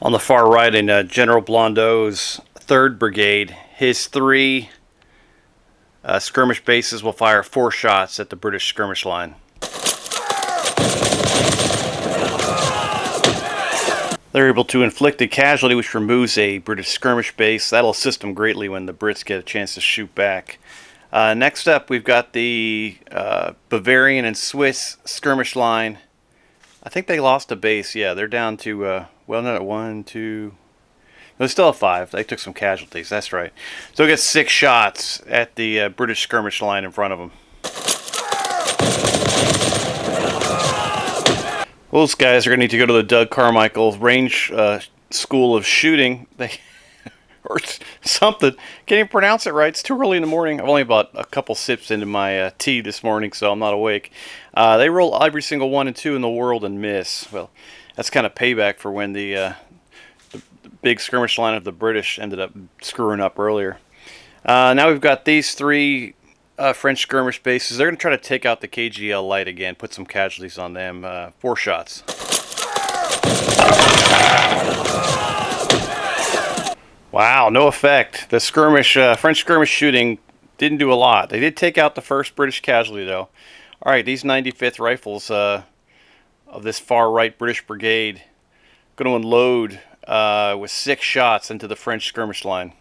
On the far right, in General Blondeau's 3rd Brigade, his 3 skirmish bases will fire 4 shots at the British skirmish line. They're able to inflict a casualty which removes a British skirmish base. That'll assist them greatly when the Brits get a chance to shoot back. Next up, we've got the Bavarian and Swiss skirmish line. I think they lost a base. Yeah, they're down to, well, not 1, 2... They still have 5. They took some casualties. That's right. So we got 6 shots at the British skirmish line in front of them. Those guys are going to need to go to the Doug Carmichael range school of shooting. Or something. Can't even pronounce it right. It's too early in the morning. I've only about a couple sips into my tea this morning, so I'm not awake. They roll every single 1 and 2 in the world and miss. Well, that's kind of payback for when the big skirmish line of the British ended up screwing up earlier. Now we've got these 3 French skirmish bases. They're going to try to take out the KGL light again, put some casualties on them. 4 shots. Wow, no effect. The French skirmish shooting didn't do a lot. They did take out the first British casualty, though. All right, these 95th rifles of this far right British brigade going to unload with 6 shots into the French skirmish line.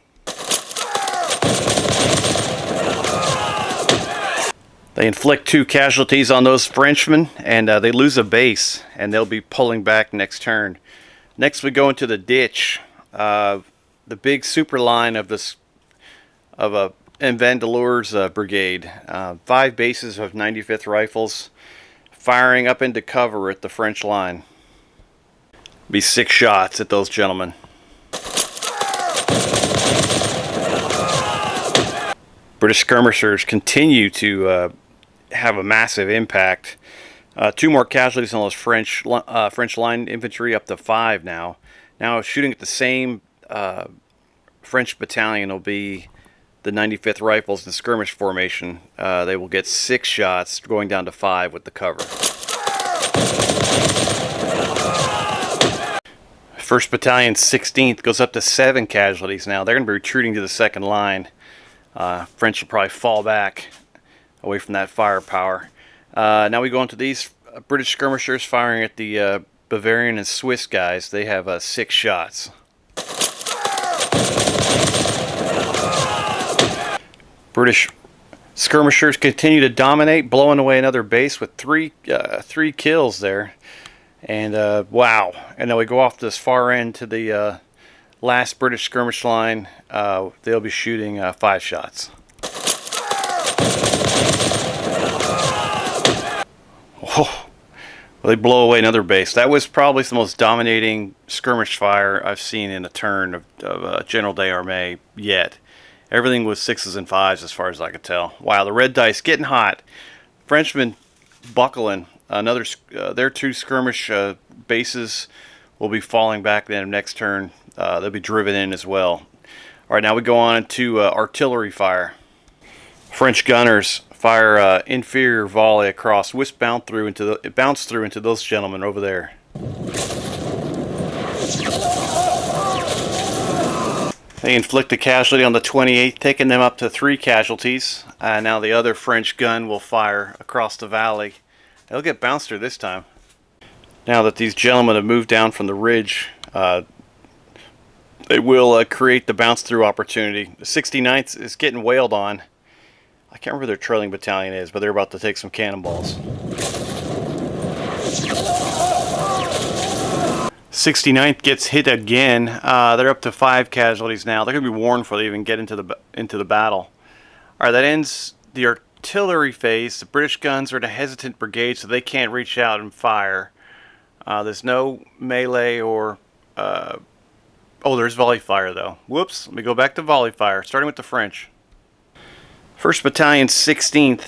They inflict 2 casualties on those Frenchmen, and they lose a base, and they'll be pulling back next turn. Next, we go into the ditch. The big super line of Vandeleur's brigade. 5 bases of 95th rifles firing up into cover at the French line. Be 6 shots at those gentlemen. British skirmishers continue to have a massive impact. 2 more casualties on those French line infantry, up to 5 now. Now shooting at the same French battalion will be the 95th Rifles in skirmish formation. They will get 6 shots, going down to 5 with the cover. 1st Battalion 16th goes up to 7 casualties now. They're going to be retreating to the 2nd line. French will probably fall back away from that firepower. Now we go into these British skirmishers firing at the Bavarian and Swiss guys. They have 6 shots. British skirmishers continue to dominate, blowing away another base with 3 kills there. And wow. And then we go off this far end to the last British skirmish line. They'll be shooting 5 shots. Oh, well, they blow away another base. That was probably the most dominating skirmish fire I've seen in a turn of General Desarmées yet. Everything was 6s and 5s as far as I could tell. Wow, the red dice getting hot. Frenchmen buckling. Their 2 skirmish bases will be falling back then next turn. They'll be driven in as well. All right, now we go on to artillery fire. French gunners fire inferior volley across. It bounced through into those gentlemen over there. They inflict a casualty on the 28th, taking them up to 3 casualties. Now the other French gun will fire across the valley They'll get bounced through this time. Now that these gentlemen have moved down from the ridge, they will create the bounce through opportunity. The 69th is getting wailed on. I can't remember who their trailing battalion is, but they're about to take some cannonballs. 69th gets hit again. They're up to 5 casualties now. They're going to be warned before they even get into the battle. All right, that ends the artillery phase. The British guns are in a hesitant brigade, so they can't reach out and fire. There's no melee or... oh, there's volley fire, though. Whoops, let me go back to volley fire, starting with the French. 1st Battalion, 16th.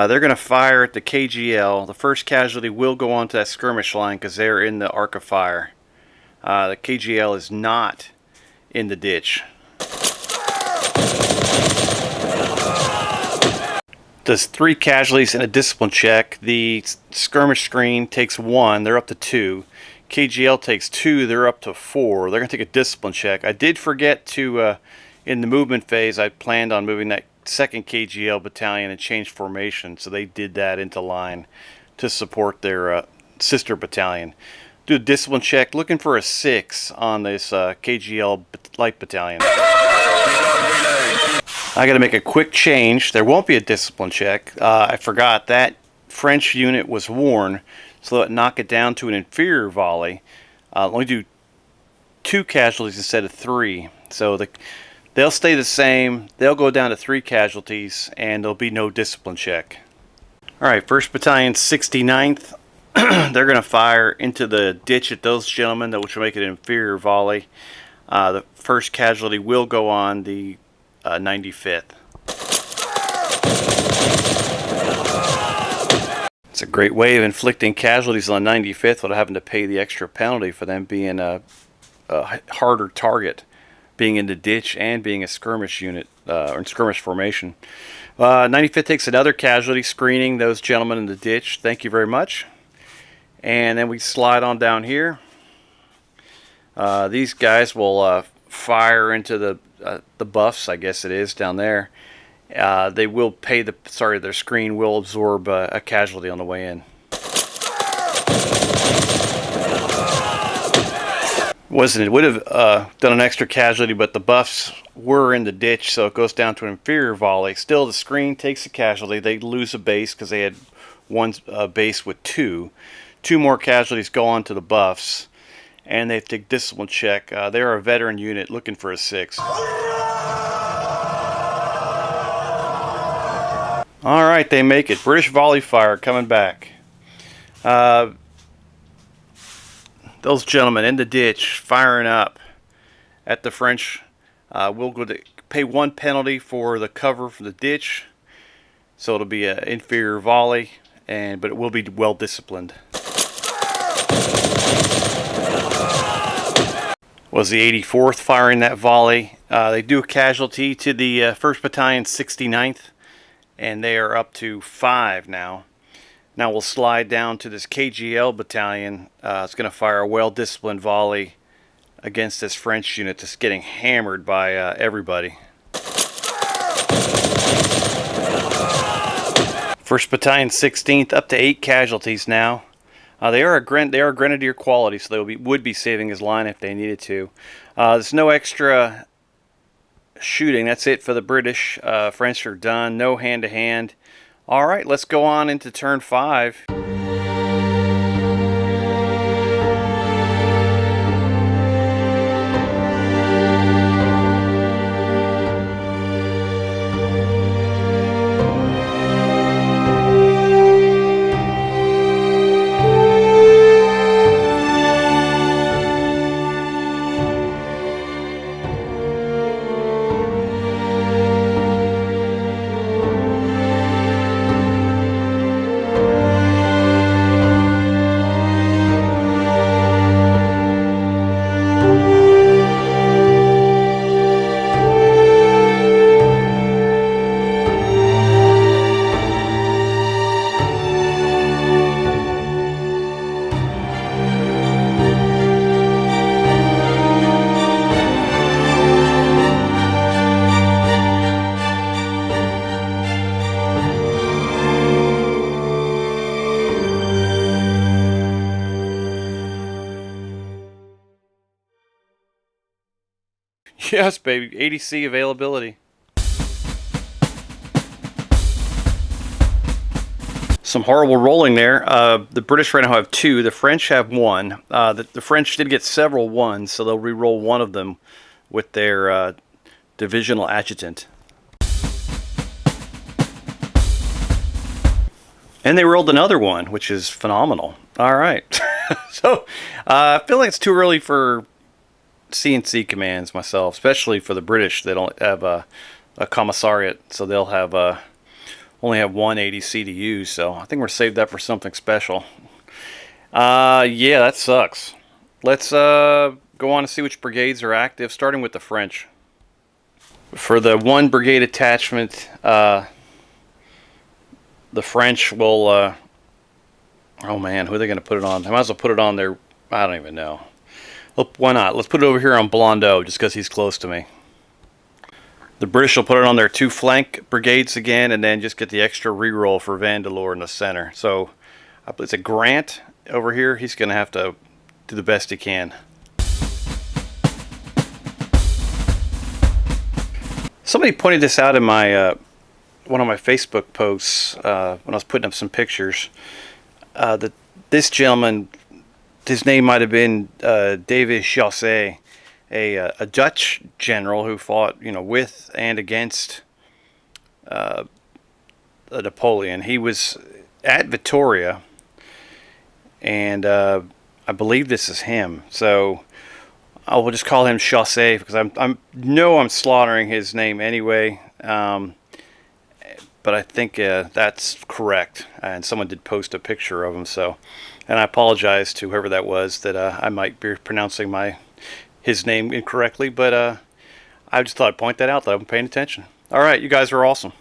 They're going to fire at the KGL. The first casualty will go onto that skirmish line because they're in the arc of fire. The KGL is not in the ditch. Does 3 casualties and a discipline check. The skirmish screen takes 1. They're up to 2. KGL takes 2. They're up to 4. They're going to take a discipline check. I did forget to, in the movement phase, I planned on moving that 2nd KGL battalion and change formation. So they did that into line to support their sister battalion. Do a discipline check. Looking for a 6 on this KGL light battalion. I got to make a quick change. There won't be a discipline check. I forgot that French unit was worn, so let knock it down to an inferior volley. Only do 2 casualties instead of 3. So they'll stay the same. They'll go down to 3 casualties, and there'll be no discipline check. All right, 1st Battalion, 69th. They're going to fire into the ditch at those gentlemen, which will make it an inferior volley. The first casualty will go on the 95th. It's a great way of inflicting casualties on the 95th without having to pay the extra penalty for them being a harder target, being in the ditch and being a skirmish unit or in skirmish formation. 95th takes another casualty, screening those gentlemen in the ditch. Thank you very much. And then we slide on down here. These guys will fire into the buffs, I guess it is, down there. They will pay their screen will absorb a casualty on the way in. It would have done an extra casualty, but the buffs were in the ditch, so it goes down to an inferior volley. Still, the screen takes a casualty. They lose a base because they had one base with 2. 2 more casualties go on to the buffs, and they take discipline check. They are a veteran unit looking for a 6. All right, they make it. British volley fire coming back. Those gentlemen in the ditch firing up at the French will go to pay 1 penalty for the cover from the ditch, so it'll be an inferior volley, but it will be well disciplined. Was the 84th firing that volley. They do a casualty to the 1st Battalion, 69th, and they are up to 5 now. Now we'll slide down to this KGL battalion. It's going to fire a well-disciplined volley against this French unit that's getting hammered by everybody. 1st Battalion, 16th, up to 8 casualties now. They are grenadier quality, so they would be saving his line if they needed to. There's no extra shooting. That's it for the British. French are done. No hand-to-hand. All right, let's go on into turn 5. Yes, baby. ADC availability. Some horrible rolling there. The British right now have 2. The French have 1. The French did get several 1s, so they'll re-roll one of them with their divisional adjutant. And they rolled another 1, which is phenomenal. All right. So I feel like it's too early for CNC commands myself, especially for the British. They don't have a commissariat, so they'll have only have 1 ADC to use. So I think we're saved that for something special. Yeah, that sucks. Let's go on to see which brigades are active, starting with the French. For the 1 brigade attachment, the French will... oh man, who are they going to put it on? I might as well put it on there. I don't even know. Well, why not? Let's put it over here on Blondeau, just because he's close to me. The British will put it on their 2 flank brigades again, and then just get the extra reroll for Vandeleur in the center. So it's a Grant over here. He's going to have to do the best he can. Somebody pointed this out in my one of my Facebook posts when I was putting up some pictures. That this gentleman, his name might have been David Chausset, a Dutch general who fought, with and against Napoleon. He was at Vitoria, and I believe this is him. So I will just call him Chausset because I'm slaughtering his name anyway. But I think that's correct, and someone did post a picture of him. So, and I apologize to whoever that was that I might be pronouncing his name incorrectly, but I just thought I'd point that out, that I'm paying attention. All right, you guys are awesome.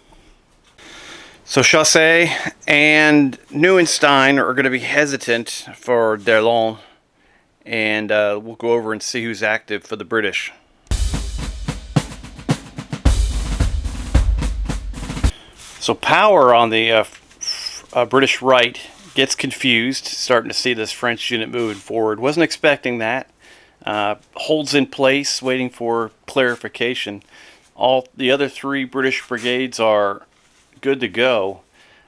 So Chausset and Neuenstein are going to be hesitant for D'Erlon, and we'll go over and see who's active for the British. So Power on the British right gets confused, starting to see this French unit moving forward. Wasn't expecting that. Holds in place, waiting for clarification. All the other 3 British brigades are good to go.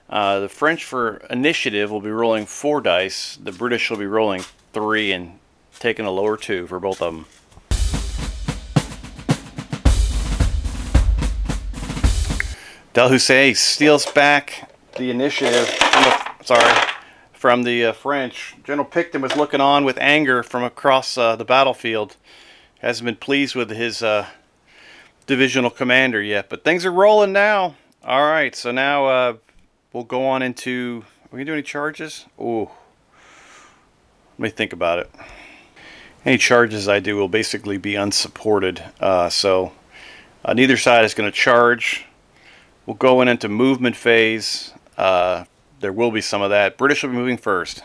The French for initiative will be rolling 4 dice. The British will be rolling 3 and taking a lower 2 for both of them. Dalhousie steals back the initiative from the French. General Picton was looking on with anger from across the battlefield. Hasn't been pleased with his divisional commander yet, but things are rolling now. All right, so now we'll go on into... Are we going to do any charges? Ooh. Let me think about it. Any charges I do will basically be unsupported. So neither side is going to charge. We'll go into movement phase. There will be some of that. British will be moving first.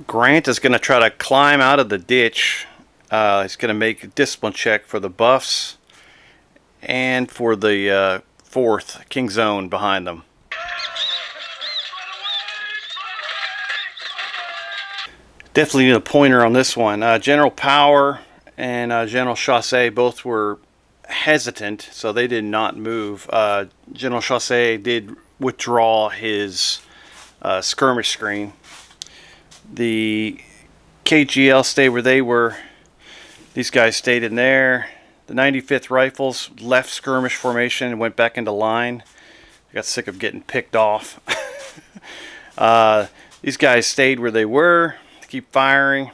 Grant is going to try to climb out of the ditch. He's going to make a discipline check for the buffs and for the 4th King's Own behind them. Definitely need a pointer on this one. General Power and General Chausset both were hesitant, so they did not move. General Chausset did withdraw his skirmish screen. The KGL stayed where they were. These guys stayed in there. The 95th Rifles left skirmish formation and went back into line. I got sick of getting picked off. These guys stayed where they were to keep firing.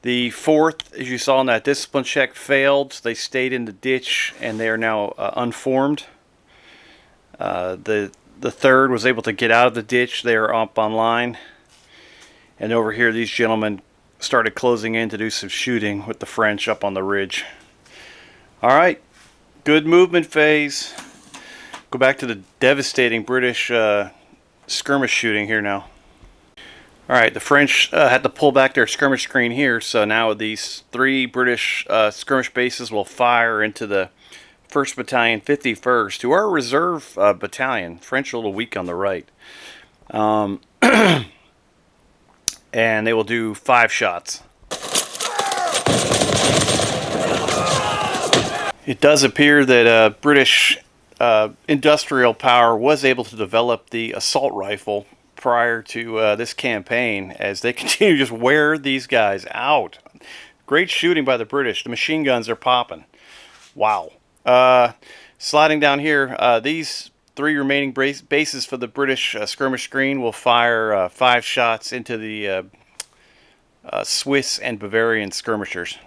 The 4th, as you saw in that discipline check, failed. They stayed in the ditch, and they are now unformed. The 3rd was able to get out of the ditch. They are up on line. And over here, these gentlemen started closing in to do some shooting with the French up on the ridge. All right, good movement phase. Go back to the devastating British skirmish shooting here now. All right, the French had to pull back their skirmish screen here, so now these 3 British skirmish bases will fire into the 1st Battalion, 51st, who are a reserve battalion. French are a little weak on the right. And they will do 5 shots. It does appear that British industrial power was able to develop the assault rifle prior to this campaign, as they continue to just wear these guys out. Great shooting by the British. The machine guns are popping. Wow. Sliding down here, these 3 remaining bases for the British skirmish screen will fire 5 shots into the Swiss and Bavarian skirmishers.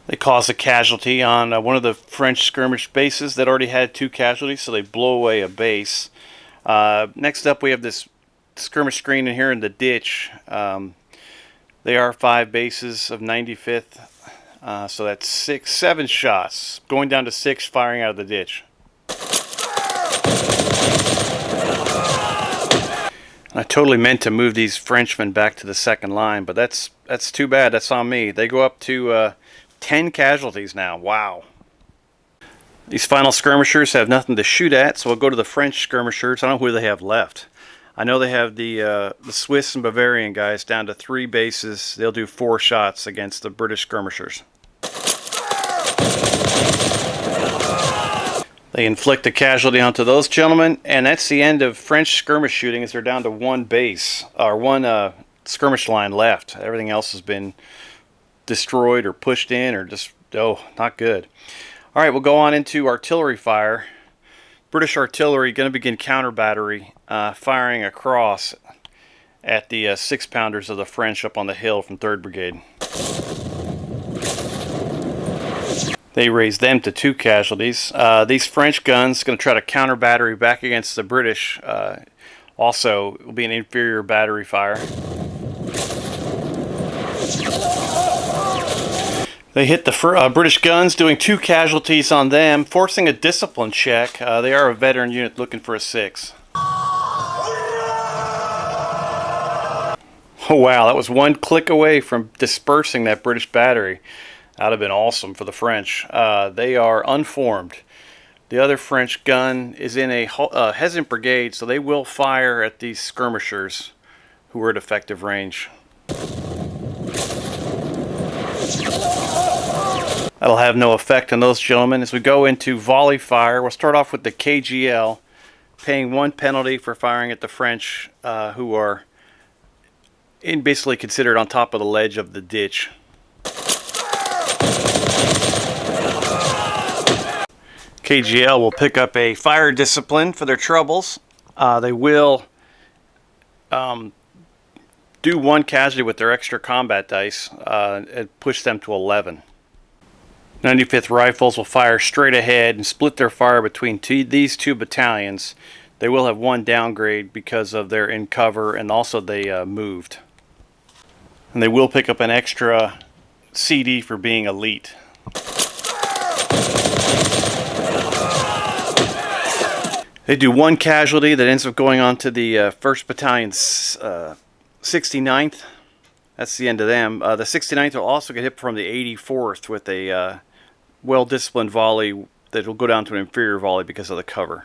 They caused a casualty on one of the French skirmish bases that already had 2 casualties, so they blow away a base. Next up, we have this skirmish screen in here in the ditch. They are 5 bases of 95th, so that's 7 shots, going down to 6 firing out of the ditch. I totally meant to move these Frenchmen back to the second line, but that's too bad. That's on me. They go up to 10 casualties now. Wow. These final skirmishers have nothing to shoot at, so we'll go to the French skirmishers. I don't know who they have left. I know they have the Swiss and Bavarian guys down to 3 bases. They'll do 4 shots against the British skirmishers. They inflict a casualty onto those gentlemen, and that's the end of French skirmish shooting, as they're down to 1 base, or 1 skirmish line left. Everything else has been destroyed or pushed in, or just, oh, not good. All right, we'll go on into artillery fire. British artillery going to begin counter battery, firing across at the 6-pounders of the French up on the hill from 3rd Brigade. They raised them to 2 casualties. These French guns going to try to counter battery back against the British. Also, it will be an inferior battery fire. They hit the British guns, doing 2 casualties on them, forcing a discipline check. They are a veteran unit looking for a 6. Oh wow, that was 1 click away from dispersing that British battery. That would have been awesome for the French. They are unformed. The other French gun is in a hesitant brigade, so they will fire at these skirmishers who are at effective range. That'll have no effect on those gentlemen. As we go into volley fire, we'll start off with the KGL, paying 1 penalty for firing at the French, who are basically considered on top of the ledge of the ditch. KGL will pick up a fire discipline for their troubles. They will do 1 casualty with their extra combat dice and push them to 11. 95th Rifles will fire straight ahead and split their fire between these 2 battalions. They will have 1 downgrade because of their in cover, and also they moved. And they will pick up an extra CD for being elite. They do 1 casualty that ends up going on to the 1st Battalion's 69th. That's the end of them. The 69th will also get hit from the 84th with a well-disciplined volley that will go down to an inferior volley because of the cover.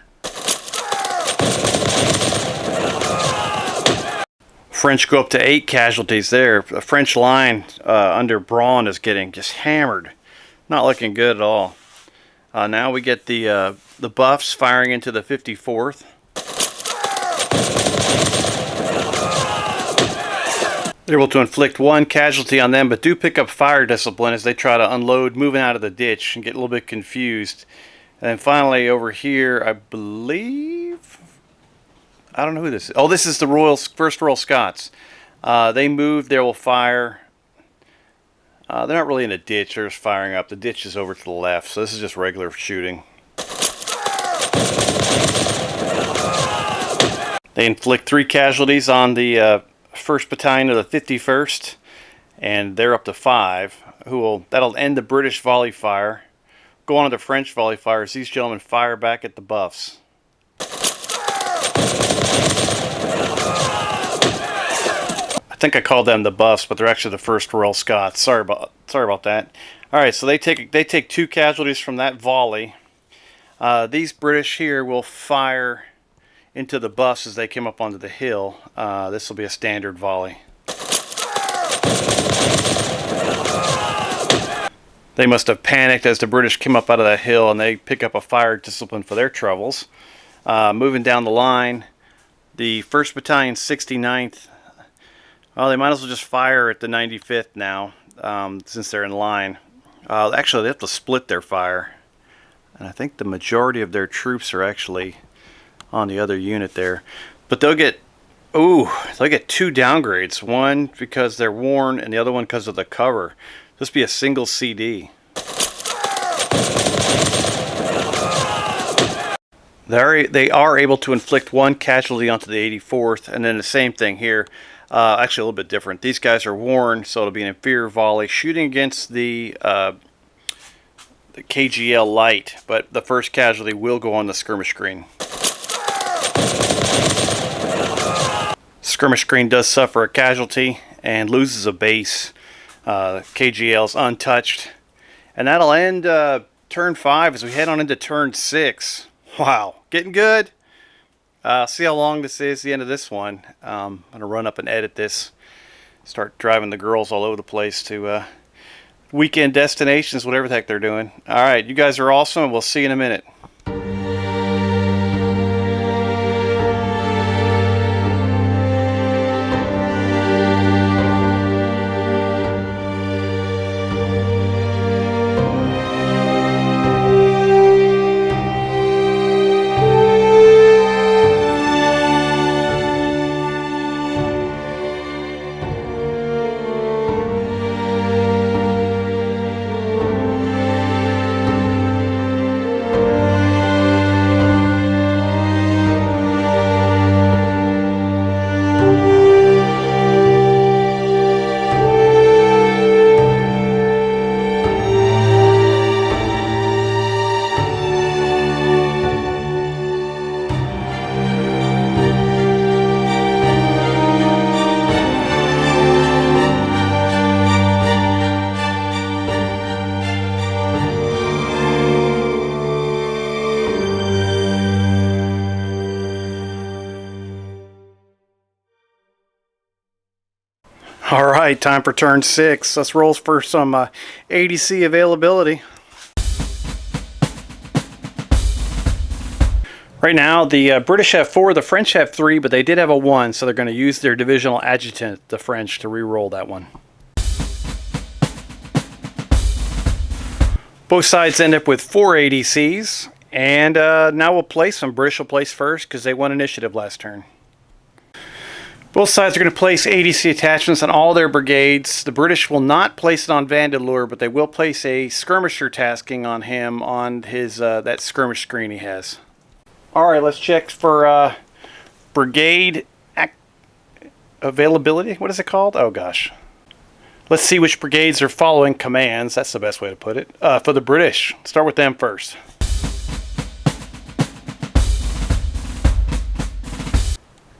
French go up to 8 casualties there. The French line under Braun is getting just hammered. Not looking good at all. Now we get the buffs firing into the 54th. They're able to inflict 1 casualty on them, but do pick up fire discipline as they try to unload, moving out of the ditch, and get a little bit confused. And then finally over here, I believe, I don't know who this is. Oh, this is the 1st Royal Scots. They move, they will fire. They're not really in a ditch, they're just firing up. The ditch is over to the left, so this is just regular shooting. They inflict 3 casualties on the 1st Battalion of the 51st, and they're up to 5. That'll end the British volley fire. Go on to the French volley fire as these gentlemen fire back at the buffs. I think I called them the buffs, but they're actually the 1st Royal Scots. Sorry about that. All right, so they take 2 casualties from that volley. These British here will fire into the buffs as they come up onto the hill. This will be a standard volley. They must have panicked as the British came up out of that hill, and they pick up a fire discipline for their troubles. Moving down the line, the 1st Battalion 69th, well, they might as well just fire at the 95th now, since they're in line. Actually, they have to split their fire. And I think the majority of their troops are actually on the other unit there. But they'll get 2 downgrades. One because they're worn, and the other one because of the cover. This be a single CD. They are able to inflict 1 casualty onto the 84th, and then the same thing here. Actually, a little bit different. These guys are worn, so it'll be an inferior volley shooting against the KGL light, but the first casualty will go on the skirmish screen. Skirmish screen does suffer a casualty and loses a base. KGL's untouched, and that'll end turn 5 as we head on into turn 6. Wow, getting good. See how long this is, the end of this one. I'm going to run up and edit this, start driving the girls all over the place to weekend destinations, whatever the heck they're doing. Alright, you guys are awesome, and we'll see you in a minute. Alright, time for turn 6. Let's roll for some ADC availability. Right now, the British have 4, the French have 3, but they did have a 1, so they're going to use their divisional adjutant, the French, to re-roll that one. Both sides end up with 4 ADCs, and now we'll place them. British will place first because they won initiative last turn. Both sides are going to place ADC attachments on all their brigades. The British will not place it on Vandalur, but they will place a skirmisher tasking on him on his that skirmish screen he has. Alright, let's check for brigade availability. What is it called? Oh gosh. Let's see which brigades are following commands. That's the best way to put it. For the British, start with them first.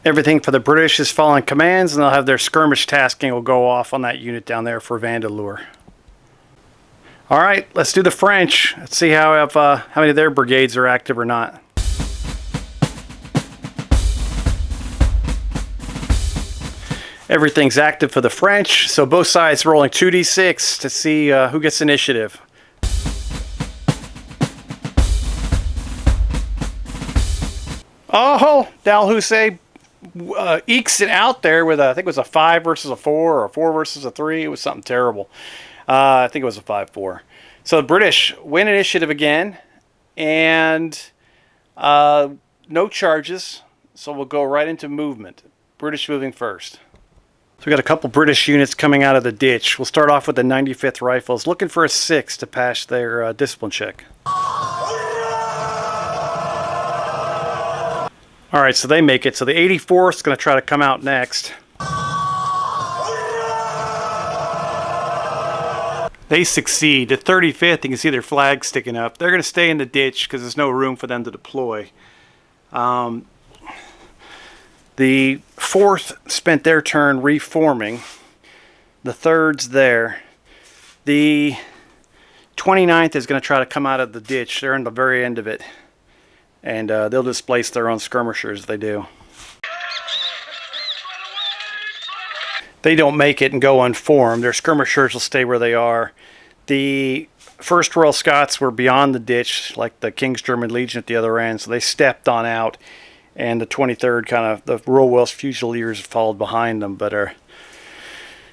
Everything for the British is following commands, and they'll have their skirmish tasking will go off on that unit down there for Vandalur. Alright, let's do the French. Let's see how many of their brigades are active or not. Everything's active for the French, so both sides rolling 2d6 to see who gets initiative. Oh, Dalhousie ekes it out there with I think it was a 5 versus a 4 or a 4 versus a 3. It was something terrible. I think it was a 5-4. So the British win initiative again, and no charges, so we'll go right into movement. British moving first. So we got a couple British units coming out of the ditch. We'll start off with the 95th Rifles, looking for a 6 to pass their discipline check. Alright, so they make it. So the 84th is going to try to come out next. They succeed. The 35th, you can see their flag sticking up. They're going to stay in the ditch because there's no room for them to deploy. The 4th spent their turn reforming. The 3rd's there. The 29th is going to try to come out of the ditch. They're in the very end of it. And they'll displace their own skirmishers if they do. They don't make it and go unformed. Their skirmishers will stay where they are. The 1st Royal Scots were beyond the ditch, like the King's German Legion at the other end, so they stepped on out, and the 23rd kind of, the Royal Welsh Fusiliers followed behind them, but are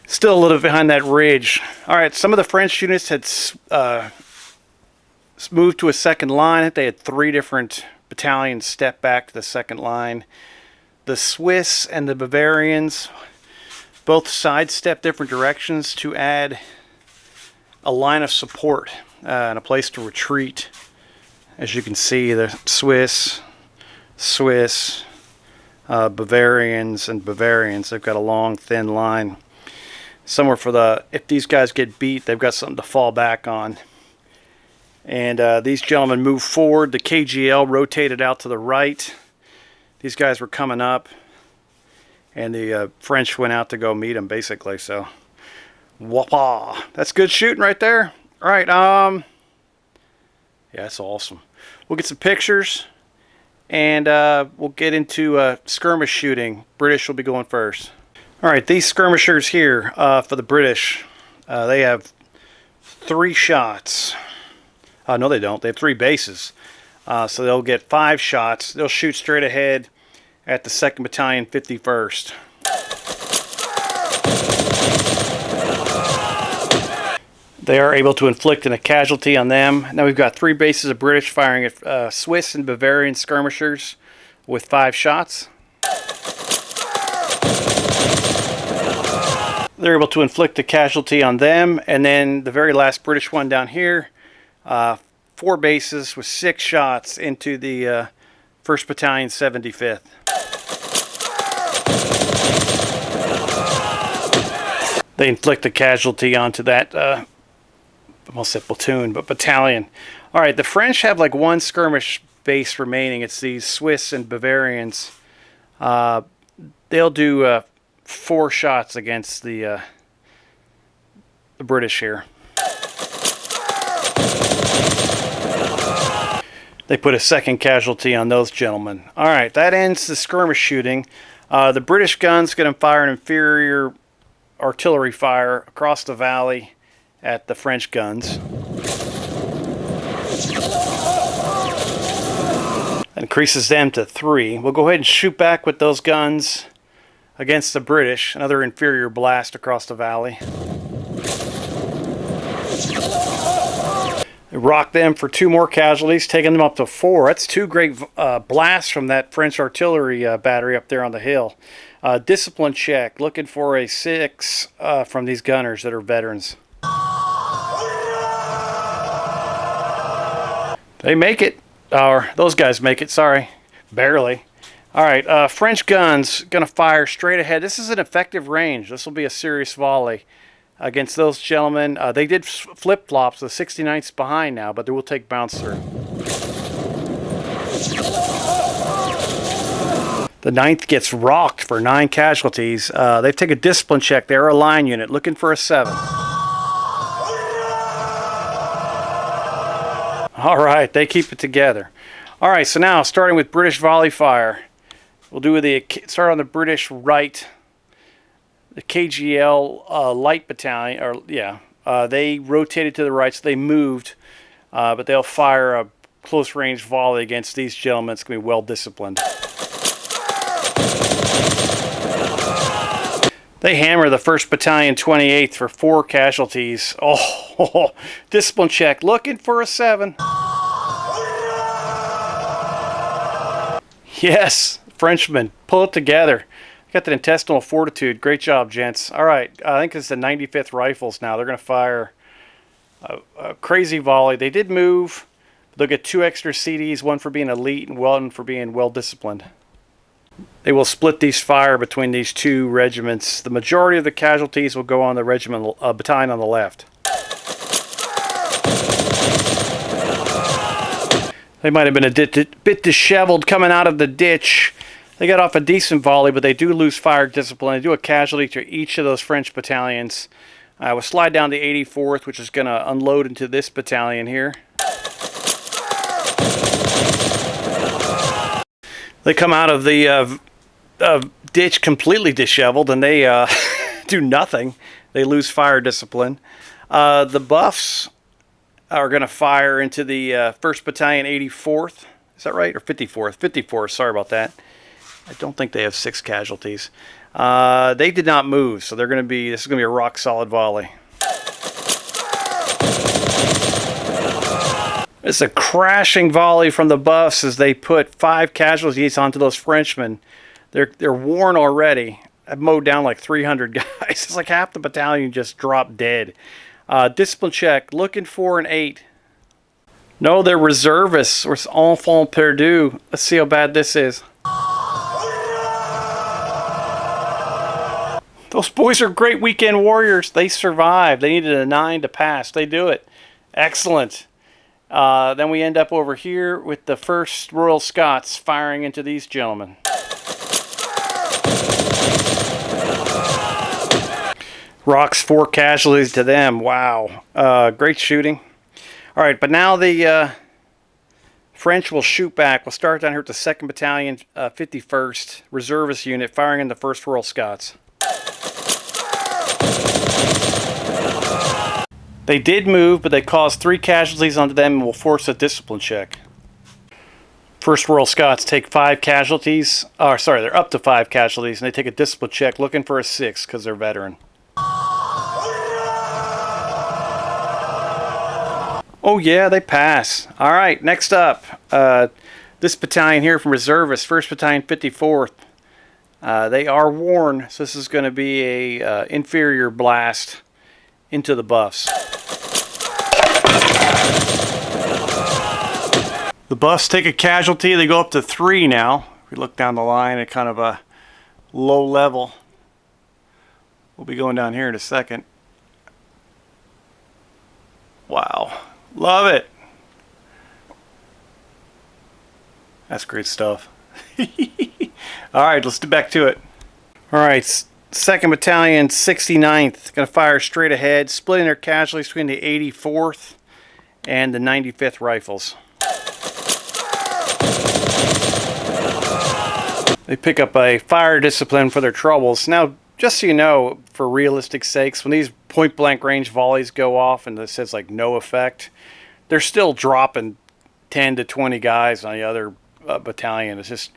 still a little bit behind that ridge. All right, some of the French units had moved to a second line. I think they had 3 different battalions step back to the second line. The Swiss and the Bavarians both sidestepped different directions to add a line of support and a place to retreat. As you can see, the Swiss, Bavarians, and Bavarians, they've got a long, thin line. Somewhere for the, if these guys get beat, they've got something to fall back on. And these gentlemen moved forward. The KGL rotated out to the right. These guys were coming up, and the French went out to go meet them, basically. So, whoopah. That's good shooting right there. All right, yeah, that's awesome. We'll get some pictures, and we'll get into skirmish shooting. British will be going first. All right, these skirmishers here for the British, they have 3 shots. No, they don't. They have 3 bases. So they'll get 5 shots. They'll shoot straight ahead at the 2nd Battalion, 51st. They are able to inflict a casualty on them. Now we've got 3 bases of British firing at Swiss and Bavarian skirmishers with 5 shots. They're able to inflict a casualty on them. And then the very last British one down here, 4 bases with 6 shots into the 1st Battalion, 75th. They inflict a casualty onto that, I almost said platoon, but battalion. All right, the French have like 1 skirmish base remaining. It's these Swiss and Bavarians. They'll do 4 shots against the British here. They put a 2nd casualty on those gentlemen. All right, that ends the skirmish shooting. The British guns going to fire an inferior artillery fire across the valley at the French guns. Increases them to 3. We'll go ahead and shoot back with those guns against the British. Another inferior blast across the valley. Rock them for 2 more casualties, taking them up to 4. That's 2 great blasts from that French artillery battery up there on the hill. Discipline check, looking for a 6 from these gunners that are veterans. They make it, or those guys make it, sorry, barely. All right, French guns going to fire straight ahead. This is an effective range. This will be a serious volley against those gentlemen. They did flip-flops. The 69th's behind now, but they will take bounce through. The 9th gets rocked for 9 casualties. They take a discipline check. They're a line unit looking for a 7. All right, they keep it together. All right, so now starting with British volley fire. We'll do start on the British right. The KGL light battalion, or they rotated to the right, so they moved, but they'll fire a close range volley against these gentlemen. It's going to be well disciplined. They hammer the 1st Battalion, 28th for 4 casualties. Oh, discipline check, looking for a 7. Yes, Frenchmen, pull it together. Got that intestinal fortitude. Great job, gents. All right, I think it's the 95th Rifles now. They're going to fire a crazy volley. They did move. They'll get 2 extra CDs, 1 for being elite and 1 for being well-disciplined. They will split these fire between these 2 regiments. The majority of the casualties will go on the regiment battalion on the left. They might have been a bit disheveled coming out of the ditch. They got off a decent volley, but they do lose fire discipline. They do a casualty to each of those French battalions. We'll slide down the 84th, which is going to unload into this battalion here. They come out of the ditch completely disheveled, and they do nothing. They lose fire discipline. The Buffs are going to fire into the 1st Battalion 84th. Is that right? Or 54th? 54th, sorry about that. I don't think they have 6 casualties. They did not move, so they're going to be, this is going to be a rock solid volley. It's a crashing volley from the buffs as they put 5 casualties onto those Frenchmen. They're worn already. I've mowed down like 300 guys. It's like half the battalion just dropped dead. Discipline check, looking for an 8. No, they're reservists, or it's enfant perdu. Let's see how bad this is. Those boys are great weekend warriors. They survived. They needed a 9 to pass. They do it. Excellent. Then we end up over here with the 1st Royal Scots firing into these gentlemen. Rocks 4 casualties to them. Wow. Great shooting. All right, but now the French will shoot back. We'll start down here with the 2nd Battalion, 51st Reservist Unit, firing in the 1st Royal Scots. They did move, but they caused 3 casualties onto them and will force a discipline check. 1st Royal Scots take 5 casualties. Sorry, they're up to 5 casualties, and they take a discipline check looking for a 6 because they're veteran. Oh yeah, they pass. All right, next up, this battalion here from Reservists, 1st Battalion 54th. They are worn, so this is going to be a inferior blast into the buffs. The buffs take a casualty. They go up to 3 now. If we look down the line at kind of a low level. We'll be going down here in a second. Wow. Love it. That's great stuff. Alright, let's get back to it. Alright, 2nd Battalion, 69th. Going to fire straight ahead, splitting their casualties between the 84th and the 95th Rifles. They pick up a fire discipline for their troubles. Now, just so you know, for realistic sakes, when these point-blank range volleys go off and it says like no effect, they're still dropping 10 to 20 guys on the other battalion. It's just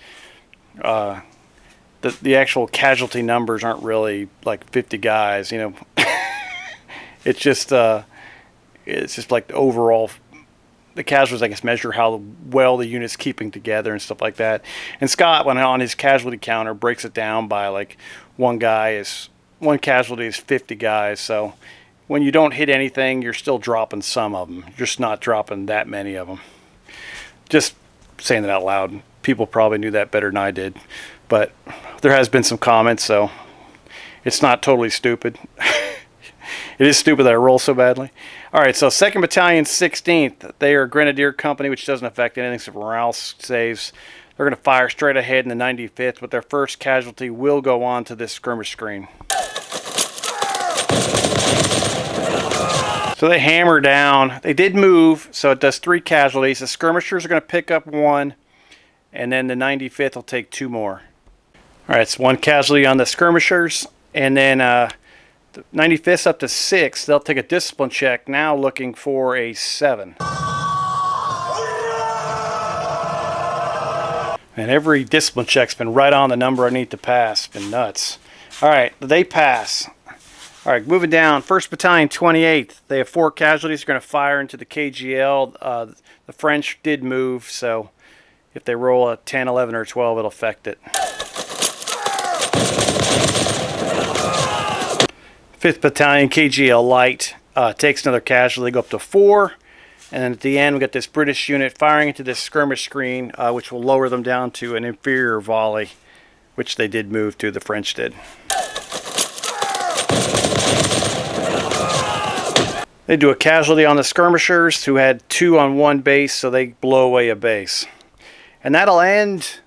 the actual casualty numbers aren't really like 50 guys, you know. it's just like the overall, the casualties, I guess, measure how well the unit's keeping together and stuff like that. And Scott, when on his casualty counter, breaks it down by like one casualty is 50 guys. So when you don't hit anything, you're still dropping some of them. You're just not dropping that many of them. Just saying that out loud. People probably knew that better than I did. But there has been some comments, so it's not totally stupid. It is stupid that I roll so badly. Alright, so 2nd Battalion, 16th. They are a Grenadier Company, which doesn't affect anything except morale saves. They're going to fire straight ahead in the 95th, but their 1st casualty will go on to this skirmish screen. So they hammer down. They did move, so it does 3 casualties. The skirmishers are going to pick up 1, and then the 95th will take 2 more. Alright, it's 1 casualty on the skirmishers, and then the 95th's up to 6. They'll take a discipline check, now looking for a 7. And every discipline check's been right on the number I need to pass. It's been nuts. Alright, they pass. Alright, moving down. 1st Battalion, 28th. They have 4 casualties. They're going to fire into the KGL. The French did move, so if they roll a 10, 11, or 12, it'll affect it. 5th Battalion, KGL Light, takes another casualty. They go up to 4. And then at the end, we got this British unit firing into this skirmish screen, which will lower them down to an inferior volley, which they did move to, the French did. They do a casualty on the skirmishers, who had 2 on 1 base, so they blow away a base. And that'll end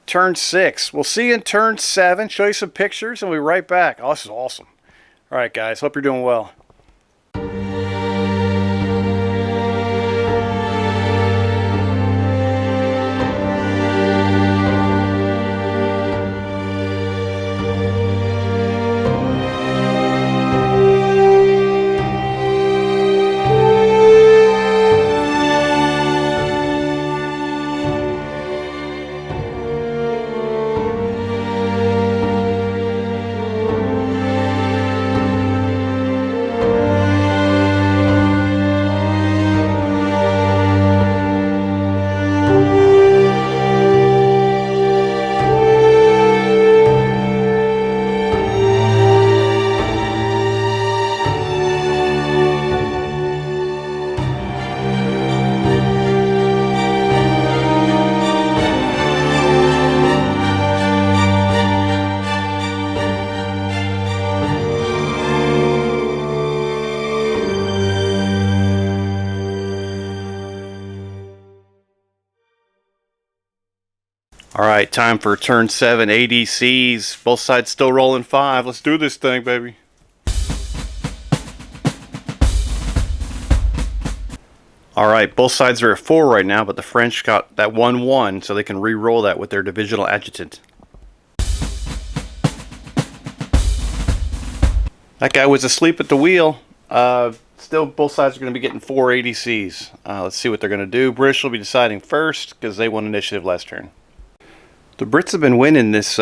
turn 6. We'll see you in turn 7, show you some pictures, and we'll be right back. Oh, this is awesome. All right, guys, hope you're doing well. Alright, time for turn 7 ADCs. Both sides still rolling 5. Let's do this thing, baby. Alright, both sides are at 4 right now, but the French got that 1-1, so they can re-roll that with their divisional adjutant. That guy was asleep at the wheel. Still, both sides are going to be getting 4 ADCs. Let's see what they're going to do. British will be deciding first, because they won initiative last turn. The Brits have been winning this,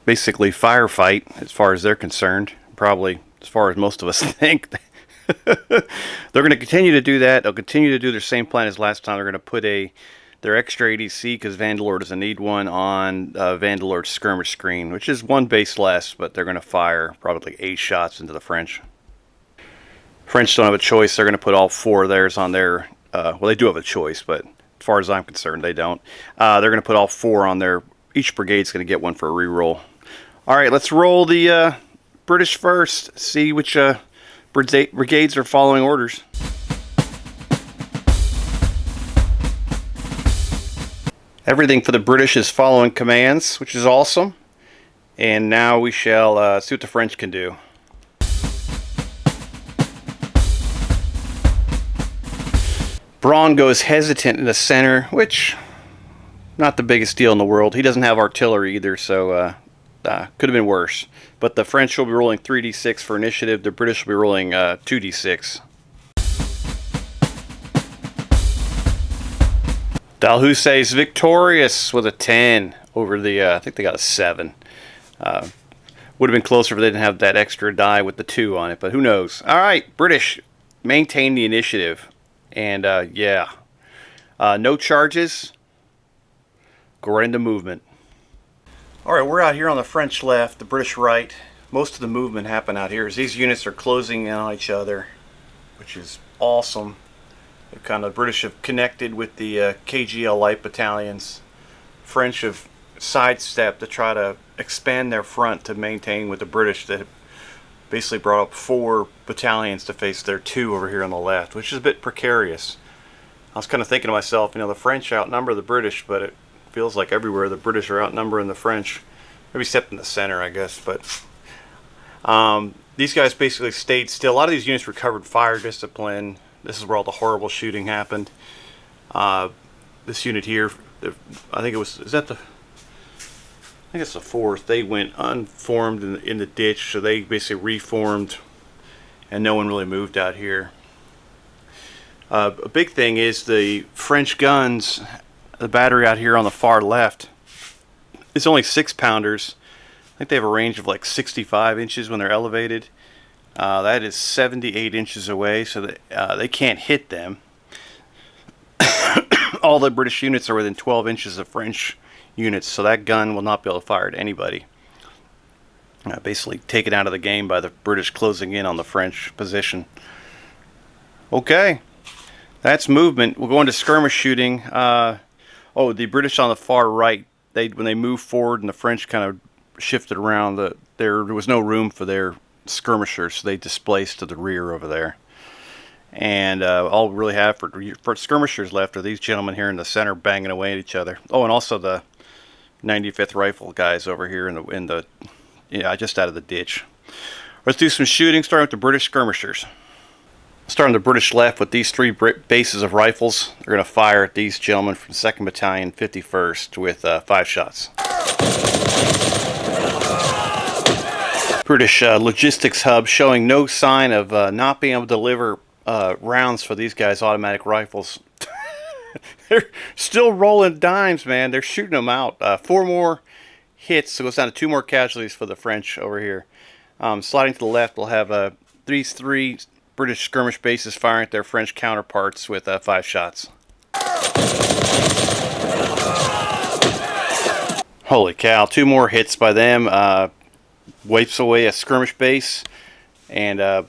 basically, firefight, as far as they're concerned. Probably, as far as most of us think. They're going to continue to do that. They'll continue to do their same plan as last time. They're going to put their extra ADC, because Vandalore doesn't need one, on Vandalore's skirmish screen, which is 1 base less, but they're going to fire probably like 8 shots into the French. French don't have a choice. They're going to put all 4 of theirs on their... well, they do have a choice, but as far as I'm concerned, they don't. They're going to put all 4 on their... Each brigade's going to get one for a reroll. Alright, let's roll the British first. See which... brigades are following orders. Everything for the British is following commands, which is awesome. And now we shall see what the French can do. Braun goes hesitant in the center, which, not the biggest deal in the world. He doesn't have artillery either, so could have been worse. But the French will be rolling 3d6 for initiative. The British will be rolling 2d6. Dalhousie is victorious with a 10 over the, I think they got a 7. Would have been closer if they didn't have that extra die with the 2 on it, but who knows. Alright, British maintain the initiative. And, yeah. No charges. Go right into movement. Alright, we're out here on the French left, the British right. Most of the movement happened out here as these units are closing in on each other, which is awesome. The British have connected with the KGL light battalions. French have sidestepped to try to expand their front to maintain with the British that have basically brought up 4 battalions to face their 2 over here on the left, which is a bit precarious. I was kind of thinking to myself, the French outnumber the British, but it feels like everywhere the British are outnumbering the French. Maybe except in the center, I guess. But these guys basically stayed still. A lot of these units recovered fire discipline. This is where all the horrible shooting happened. This unit here, I think it was, I think it's the 4th. They went unformed in the ditch, so they basically reformed, and no one really moved out here. A big thing is the French guns. The battery out here on the far left, it's only 6-pounders. I think they have a range of like 65 inches when they're elevated. That is 78 inches away, so that they can't hit them. All the British units are within 12 inches of French units, so that gun will not be able to fire at anybody. Basically taken out of the game by the British closing in on the French position. Okay, that's movement. We'll go into skirmish shooting. Oh, the British on the far right, when they moved forward and the French kind of shifted around, there was no room for their skirmishers, so they displaced to the rear over there. And all we really have for skirmishers left are these gentlemen here in the center banging away at each other. Oh, and also the 95th Rifle guys over here just out of the ditch. Let's do some shooting, starting with the British skirmishers. Starting the British left with these 3 bases of rifles. They're going to fire at these gentlemen from 2nd Battalion, 51st, with 5 shots. British logistics hub showing no sign of not being able to deliver rounds for these guys' automatic rifles. They're still rolling dimes, man. They're shooting them out. 4 more hits, so it goes down to 2 more casualties for the French over here. Sliding to the left, we'll have these 3 British skirmish bases firing at their French counterparts with 5 shots. Holy cow, 2 more hits by them. Wipes away a skirmish base, and they're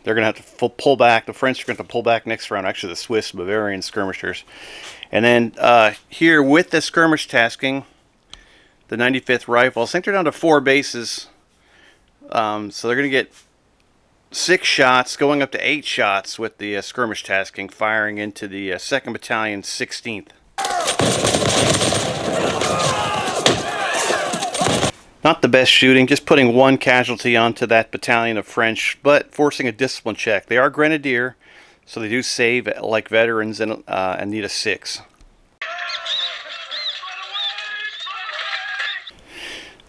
going to have to pull back. The French are going to pull back next round. Actually, the Swiss Bavarian skirmishers. And then here with the skirmish tasking, the 95th Rifles, I think they're down to 4 bases. So they're going to get 6 shots, going up to 8 shots with the skirmish tasking, firing into the 2nd Battalion, 16th. Not the best shooting, just putting one casualty onto that battalion of French, but forcing a discipline check. They are grenadier, so they do save like veterans and need a 6.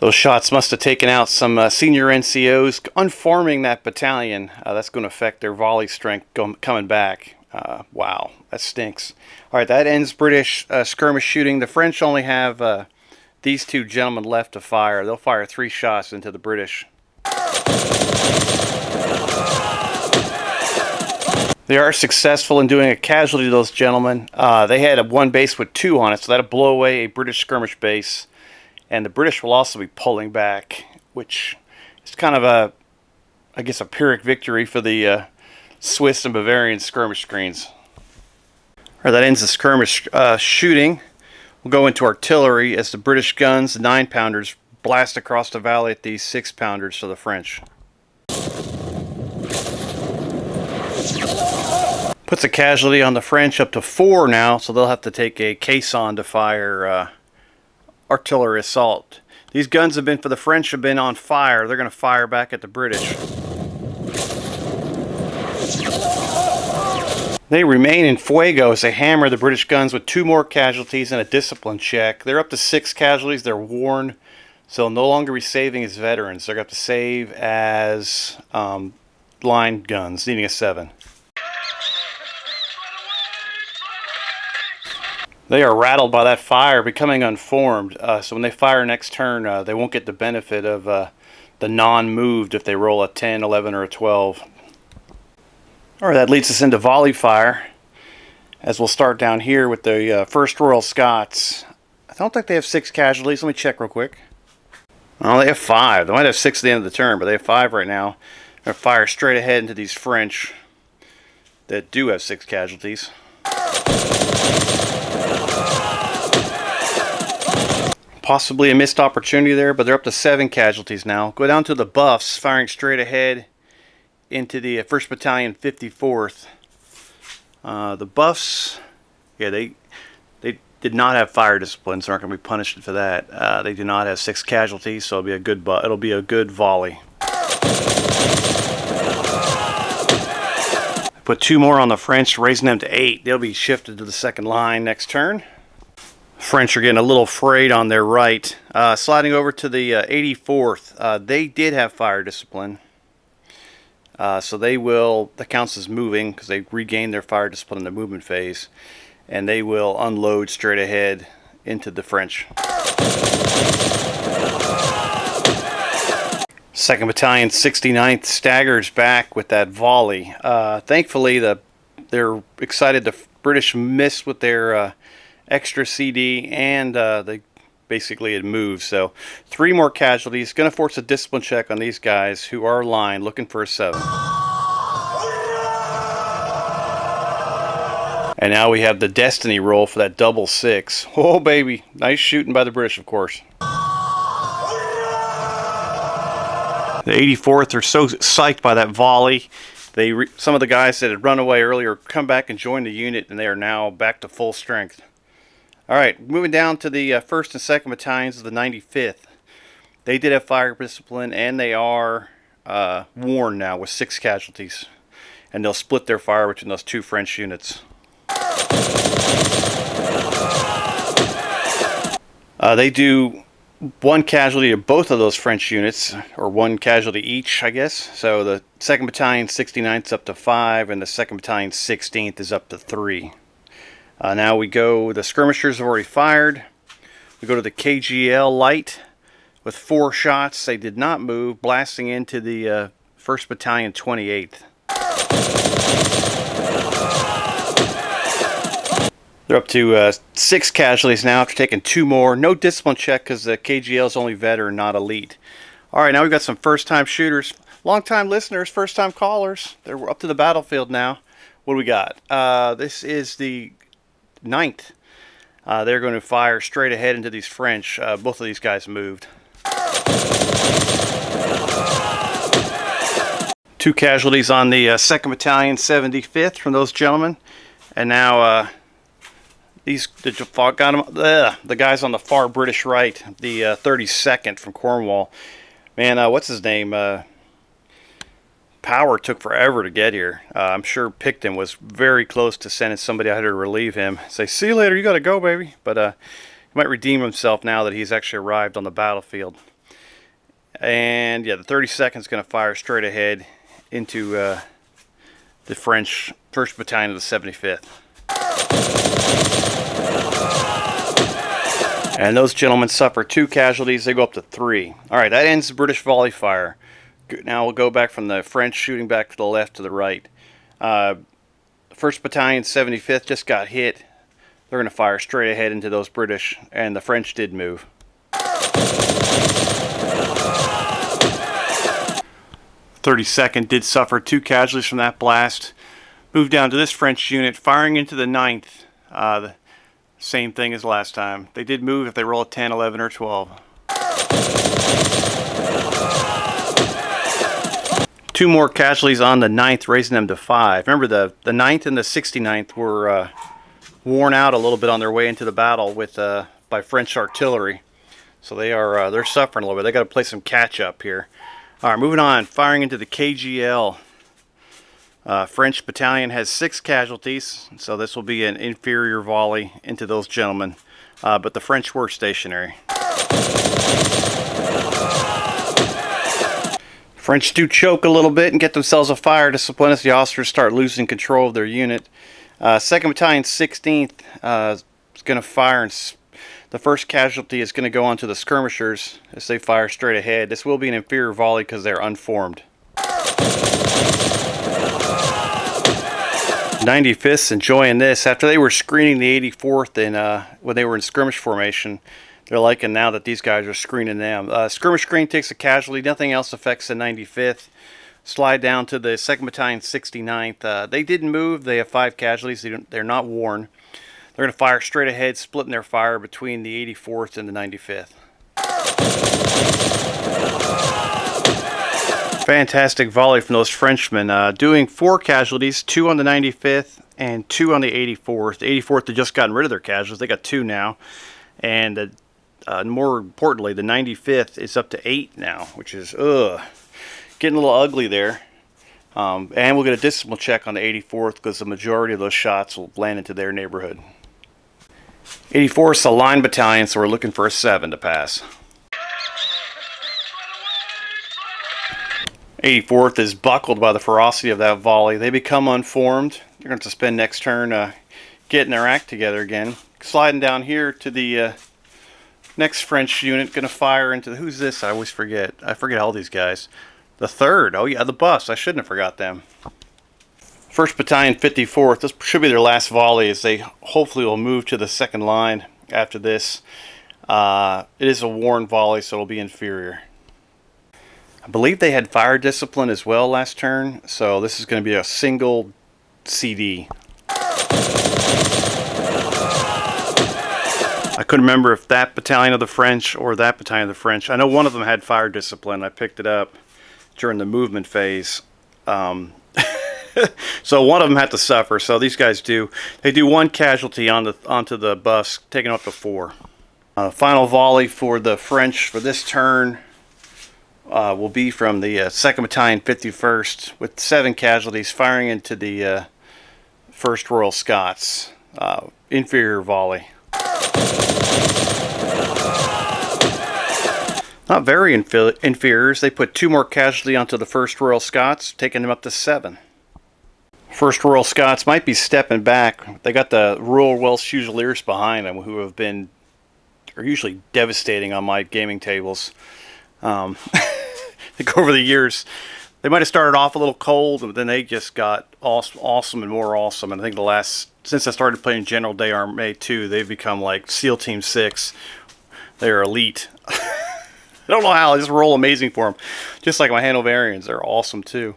Those shots must have taken out some senior NCOs. Unforming that battalion, that's going to affect their volley strength coming back. Wow, that stinks. All right, that ends British skirmish shooting. The French only have these 2 gentlemen left to fire. They'll fire 3 shots into the British. They are successful in doing a casualty to those gentlemen. They had one base with 2 on it, so that'll blow away a British skirmish base. And the British will also be pulling back, which is kind of I guess, a Pyrrhic victory for the Swiss and Bavarian skirmish screens. All right, that ends the skirmish shooting. We'll go into artillery as the British guns, the 9-pounders, blast across the valley at these 6-pounders to the French. Puts a casualty on the French up to 4 now, so they'll have to take a caisson to fire artillery assault. These guns have been, for the French, have been on fire. They're going to fire back at the British. They remain in fuego as they hammer the British guns with 2 more casualties and a discipline check. They're up to 6 casualties. They're worn, so they'll no longer be saving as veterans. They're going to have to save as line guns, needing a 7. They are rattled by that fire, becoming unformed. So when they fire next turn, they won't get the benefit of the non-moved if they roll a 10, 11, or a 12. All right, that leads us into volley fire, as we'll start down here with the 1st Royal Scots. I don't think they have 6 casualties. Let me check real quick. Well, they have 5. They might have 6 at the end of the turn, but they have 5 right now. They're going to fire straight ahead into these French that do have 6 casualties. Possibly a missed opportunity there, but they're up to 7 casualties now. Go down to the Buffs, firing straight ahead into the 1st Battalion, 54th. The Buffs, yeah, they did not have fire discipline, so aren't going to be punished for that. They do not have 6 casualties, so it'll be a good volley. Put 2 more on the French, raising them to 8. They'll be shifted to the 2nd line next turn. French are getting a little frayed on their right. Sliding over to the 84th. They did have fire discipline. So that counts as moving because they regained their fire discipline in the movement phase. And they will unload straight ahead into the French. 2nd Battalion, 69th staggers back with that volley. Thankfully, they're excited the British missed with their extra CD, and they basically had moved. So 3 more casualties. Going to force a discipline check on these guys who are lined, looking for a 7. And now we have the destiny roll for that double 6. Oh, baby. Nice shooting by the British, of course. The 84th are so psyched by that volley. Some of the guys that had run away earlier come back and join the unit, and they are now back to full strength. All right, moving down to the 1st and 2nd Battalions of the 95th. They did have fire discipline, and they are worn now with 6 casualties. And they'll split their fire between those 2 French units. They do 1 casualty to both of those French units, or 1 casualty each, I guess. So the 2nd Battalion 69th is up to 5, and the 2nd Battalion 16th is up to 3. Now the skirmishers have already fired. We go to the KGL light with 4 shots. They did not move, blasting into the 1st Battalion 28th. They're up to 6 casualties now after taking 2 more. No discipline check because the KGL is only veteran, not elite. All right, now we've got some first-time shooters. Long-time listeners, first-time callers. They're up to the battlefield now. What do we got? This is the 9th. They're going to fire straight ahead into these French. Both of these guys moved. 2 casualties on the 2nd Battalion, 75th from those gentlemen. And now the guys on the far British right, the 32nd from Cornwall. Man, what's his name? Power took forever to get here. I'm sure Picton was very close to sending somebody out here to relieve him. Say, see you later, you gotta go, baby. But he might redeem himself now that he's actually arrived on the battlefield. And yeah, the 32nd is going to fire straight ahead into the French 1st Battalion of the 75th. And those gentlemen suffer 2 casualties. They go up to 3. All right, that ends the British volley fire. Now we'll go back from the French shooting back to the left to the right. 1st Battalion, 75th just got hit. They're going to fire straight ahead into those British, and the French did move. 32nd did suffer 2 casualties from that blast. Moved down to this French unit, firing into the 9th. The same thing as last time. They did move if they roll a 10, 11, or 12. 2 more casualties on the 9th, raising them to 5. Remember, the 9th and the 69th were worn out a little bit on their way into the battle with by French artillery. So they're suffering a little bit. They got to play some catch up here. All right, moving on. Firing into the KGL. French battalion has 6 casualties, so this will be an inferior volley into those gentlemen. But the French were stationary. French do choke a little bit and get themselves a fire discipline as the officers start losing control of their unit. 2nd Battalion, 16th is going to fire, and the first casualty is going to go on to the skirmishers as they fire straight ahead. This will be an inferior volley because they're unformed. 95th's enjoying this. After they were screening the 84th and when they were in skirmish formation, they're liking now that these guys are screening them. Skirmish screen takes a casualty. Nothing else affects the 95th. Slide down to the 2nd Battalion, 69th. They didn't move. They have 5 casualties. They're not worn. They're going to fire straight ahead, splitting their fire between the 84th and the 95th. Fantastic volley from those Frenchmen, doing 4 casualties, 2 on the 95th and 2 on the 84th. The 84th had just gotten rid of their casualties. They got 2 now. And more importantly, the 95th is up to 8 now, which is getting a little ugly there. And we'll get a discipline check on the 84th because the majority of those shots will land into their neighborhood. 84th is a line battalion, so we're looking for a 7 to pass. 84th is buckled by the ferocity of that volley. They become unformed. They're going to spend next turn getting their act together again. Sliding down here to the next French unit, going to fire into who's this? I always forget. I forget all these guys. The 3rd. Oh yeah, the bus. I shouldn't have forgot them. 1st Battalion, 54th. This should be their last volley as they hopefully will move to the 2nd line after this. It is a worn volley, so it'll be inferior. I believe they had fire discipline as well last turn, so this is going to be a single CD. I couldn't remember if that battalion of the French or that battalion of the French. I know one of them had fire discipline. I picked it up during the movement phase. So one of them had to suffer. So these guys do. They do 1 casualty onto the bus, taking up to 4. Final volley for the French for this turn will be from the 2nd Battalion, 51st, with 7 casualties, firing into the 1st Royal Scots. Inferior volley. Not very inferior. They put 2 more casualty onto the 1st Royal Scots, taking them up to 7. 1st Royal Scots might be stepping back. They got the Royal Welsh Fusiliers behind them, who are usually devastating on my gaming tables. I think over the years, they might have started off a little cold, but then they just got awesome and more awesome. And I think since I started playing General Day Armée 2, they've become like SEAL Team 6. They're elite. I don't know how. I just roll amazing for them. Just like my Hanoverians. They're awesome too.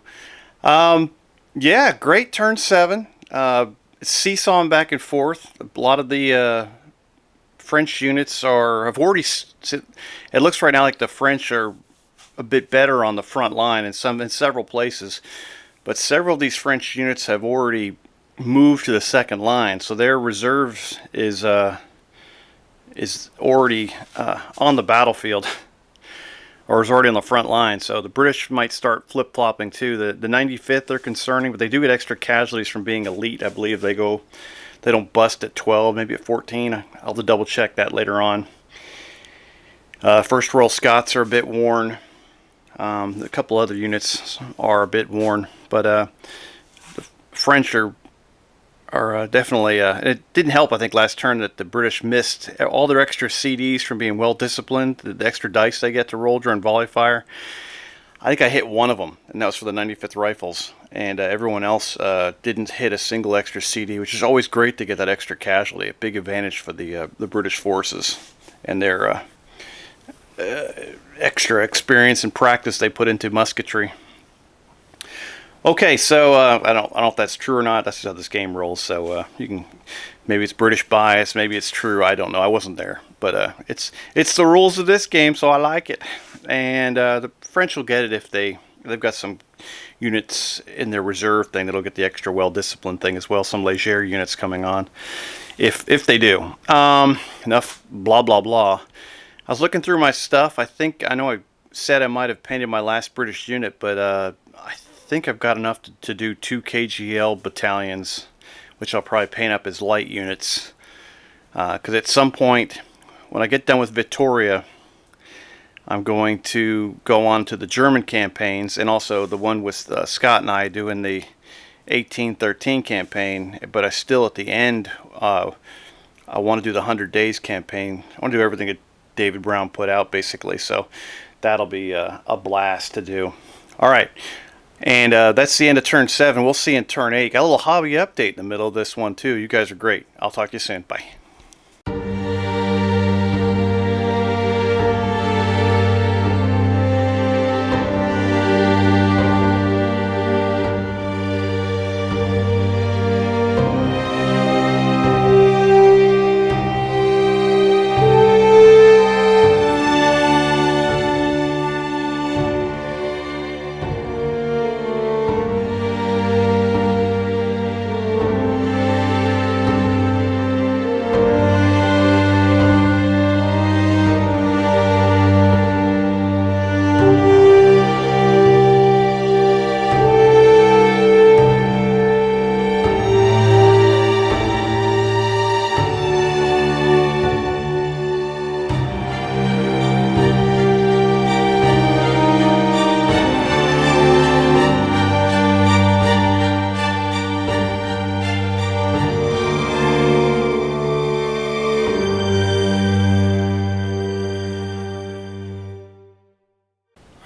Yeah, great turn 7. It's seesawing back and forth. A lot of the French units have already... It looks right now like the French are a bit better on the front line in several places. But several of these French units have already move to the second line, so their reserves is already on the battlefield, or is already on the front line. So the British might start flip-flopping too. The 95th they're concerning, but they do get extra casualties from being elite. I believe they don't bust at 12, maybe at 14. I'll have to double check that later on. First Royal Scots are a bit worn. A couple other units are a bit worn, but the French are definitely. It didn't help, I think, last turn that the British missed all their extra CDs from being well disciplined. The extra dice they get to roll during volley fire. I think I hit one of them, and that was for the 95th Rifles. And everyone else didn't hit a single extra CD, which is always great to get that extra casualty. A big advantage for the British forces and their extra experience and practice they put into musketry. Okay, so I don't know if that's true or not. That's just how this game rolls. So you can, maybe it's British bias, maybe it's true. I don't know. I wasn't there, but it's the rules of this game, so I like it. And the French will get it if they've got some units in their reserve thing that'll get the extra well-disciplined thing as well. Some Leger units coming on, if they do. Enough blah blah blah. I was looking through my stuff. I know I said I might have painted my last British unit, but I think I've got enough to do 2 KGL battalions, which I'll probably paint up as light units. Because at some point, when I get done with Vitoria, I'm going to go on to the German campaigns, and also the one with Scott and I doing the 1813 campaign. But I still, at the end, I want to do the 100 Days campaign. I want to do everything that David Brown put out, basically. So that'll be a blast to do. All right. And that's the end of turn 7. We'll see in turn 8. Got a little hobby update in the middle of this one, too. You guys are great. I'll talk to you soon. Bye.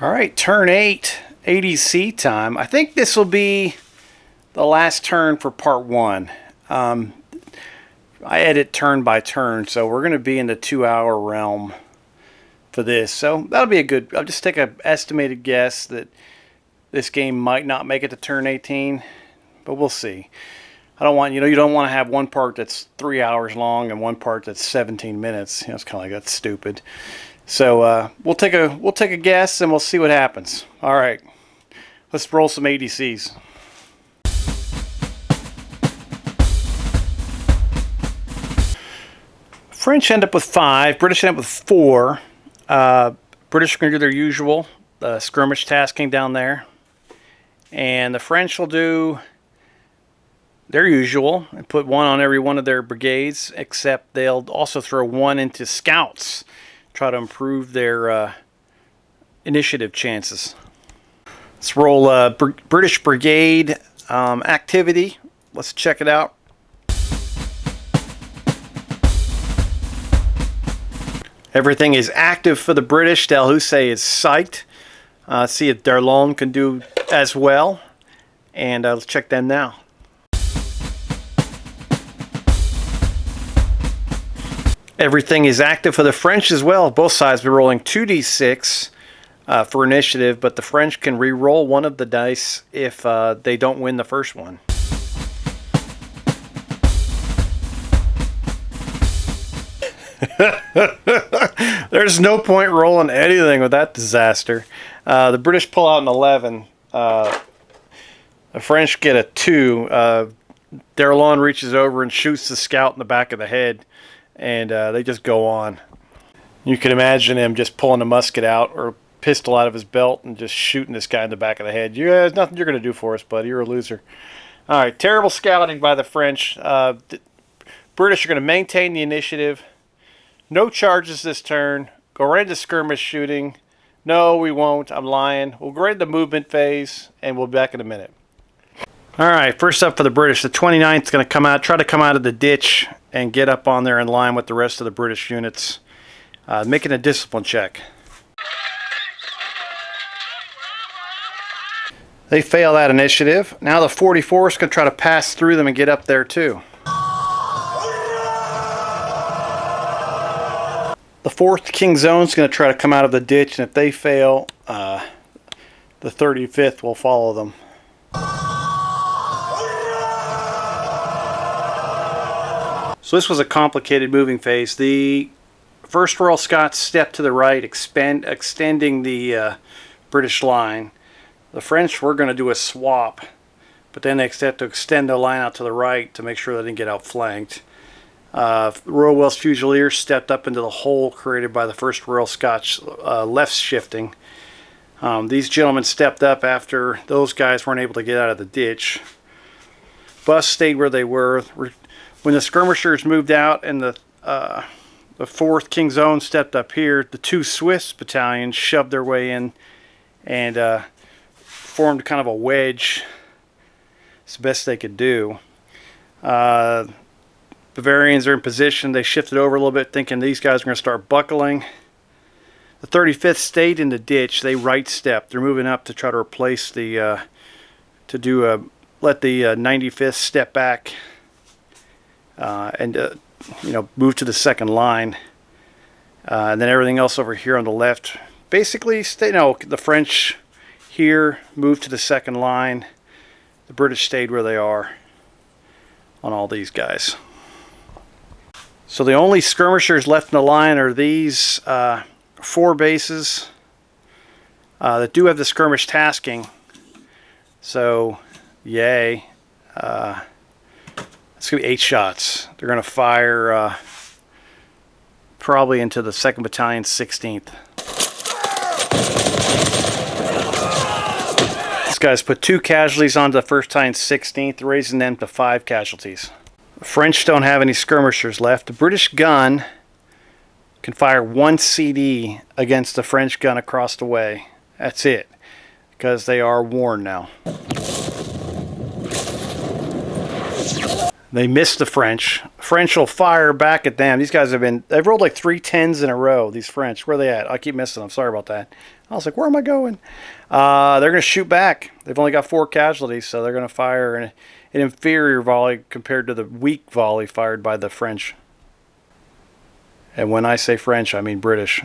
All right, turn 8, ADC time. I think this will be the last turn for part 1. I edit turn by turn, so we're going to be in the 2-hour realm for this. So that'll be a good... I'll just take an estimated guess that this game might not make it to turn 18, but we'll see. I don't want, you don't want to have one part that's 3 hours long and one part that's 17 minutes. It's kind of like, that's stupid. So we'll take a guess and we'll see what happens. All right, let's roll some ADCs. French end up with 5. British end up with 4. British are going to do their usual skirmish tasking down there, and the French will do their usual and put 1 on every one of their brigades, except they'll also throw 1 into scouts. Try to improve their initiative chances. Let's roll British Brigade activity. Let's check it out. Everything is active for the British. Del Hussey is psyched. See if Darlon can do as well. And let's check them now. Everything is active for the French as well. Both sides will be rolling 2d6 for initiative, but the French can re-roll one of the dice if they don't win the first one. There's no point rolling anything with that disaster. The British pull out an 11. The French get a 2. Darrellon reaches over and shoots the scout in the back of the head, and they just go on. You can imagine him just pulling a musket out or a pistol out of his belt and just shooting this guy in the back of the head. There's nothing you're going to do for us, buddy. You're a loser. All right, terrible scouting by the French. British are going to maintain the initiative. No charges this turn. Go right into skirmish shooting. No, we won't. I'm lying. We'll go right into the movement phase, and we'll be back in a minute. All right, first up for the British, the 29th is going to try to come out of the ditch and get up on there in line with the rest of the British units, making a discipline check. They fail that initiative. Now the 44th is going to try to pass through them and get up there too. The 4th King Zone is going to try to come out of the ditch, and if they fail, the 35th will follow them. So this was a complicated moving phase. The 1st Royal Scots stepped to the right, extending the British line. The French were going to do a swap, but then they had to extend the line out to the right to make sure they didn't get outflanked. Royal Welsh Fusiliers stepped up into the hole created by the 1st Royal Scots left shifting. These gentlemen stepped up after those guys weren't able to get out of the ditch. Bus stayed where they were. When the skirmishers moved out and the 4th King's Own stepped up here, the 2 Swiss battalions shoved their way in and formed kind of a wedge. It's the best they could do. Bavarians are in position. They shifted over a little bit, thinking these guys are going to start buckling. The 35th stayed in the ditch. They right stepped. They're moving up to try to replace the let the 95th step back and move to the second line. And then everything else over here on the left basically stayed. No, the French here moved to the second line. The British stayed where they are on all these guys. So the only skirmishers left in the line are these 4 bases that do have the skirmish tasking. So, yay. It's going to be 8 shots. They're going to fire probably into the 2nd Battalion, 16th. These guys put 2 casualties onto the 1st Battalion, 16th, raising them to 5 casualties. The French don't have any skirmishers left. The British gun can fire 1 CD against the French gun across the way. That's it, because they are worn now. They missed the French. French will fire back at them. These guys they've rolled like 3 10s in a row, these French. Where are they at? I keep missing them. Sorry about that. I was like, where am I going? They're going to shoot back. They've only got 4 casualties, so they're going to fire an inferior volley compared to the weak volley fired by the French. And when I say French, I mean British.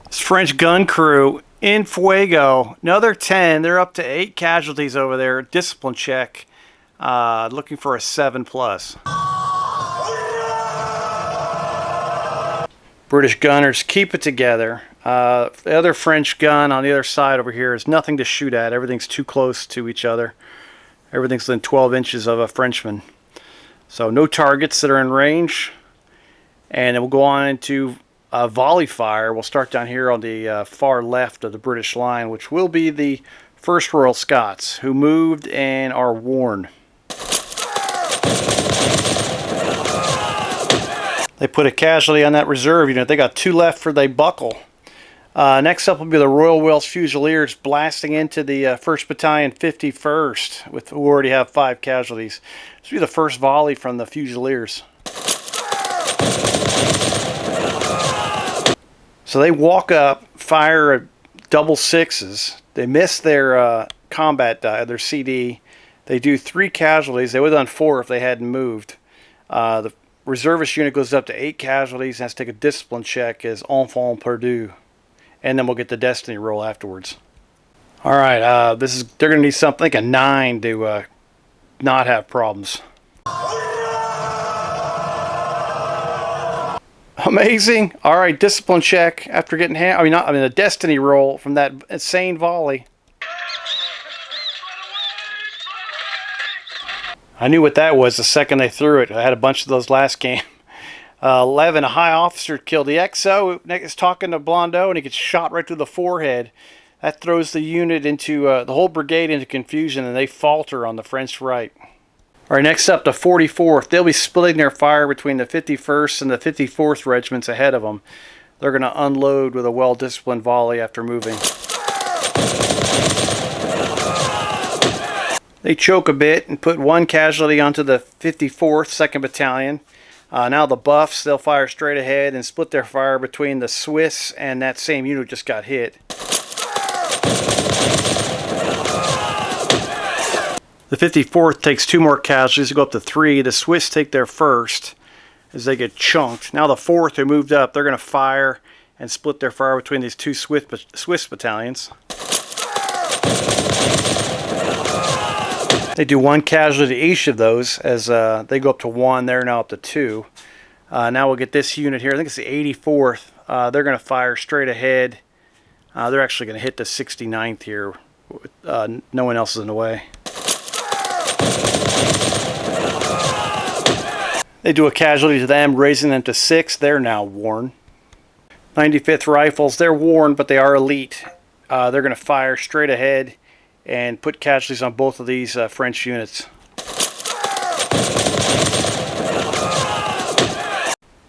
This French gun crew in fuego. Another 10. They're up to 8 casualties over there. Discipline check. Looking for a 7+. British gunners keep it together. The other French gun on the other side over here is nothing to shoot at. Everything's too close to each other. Everything's within 12 inches of a Frenchman. So no targets that are in range. And then we'll go on into volley fire. We'll start down here on the far left of the British line, which will be the 1st Royal Scots, who moved and are worn. They put a casualty on that reserve unit. They got 2 left for they buckle. Next up will be the Royal Welsh Fusiliers blasting into the 1st Battalion, 51st, who already have 5 casualties. This will be the first volley from the Fusiliers. So they walk up, fire double 6s. They miss their combat die, their CD. They do 3 casualties. They would have done 4 if they hadn't moved. The reservist unit goes up to 8 casualties and has to take a discipline check as enfant perdu. And then we'll get the destiny roll afterwards. All right, they're going to need something like a 9 to not have problems. Amazing. All right, discipline check after getting a destiny roll from that insane volley. I knew what that was the second they threw it. I had a bunch of those last game. 11, a high officer killed the XO. Nick is talking to Blondo, and he gets shot right through the forehead. That throws the unit into, the whole brigade into confusion, and they falter on the French right. All right, next up, the 44th. They'll be splitting their fire between the 51st and the 54th regiments ahead of them. They're going to unload with a well-disciplined volley after moving. They choke a bit and put one casualty onto the 54th, 2nd Battalion. Now the Buffs, they'll fire straight ahead and split their fire between the Swiss and that same unit just got hit. The 54th takes 2 more casualties to go up to 3. The Swiss take their first as they get chunked. Now the 4th, who moved up, they're going to fire and split their fire between these 2 Swiss battalions. They do 1 casualty to each of those as they go up to 1. They're now up to 2. Now we'll get this unit here. I think it's the 84th. They're going to fire straight ahead. They're actually going to hit the 69th here. No one else is in the way. They do a casualty to them, raising them to 6. They're now worn. 95th Rifles, they're worn, but they are elite. They're going to fire straight ahead and put casualties on both of these French units.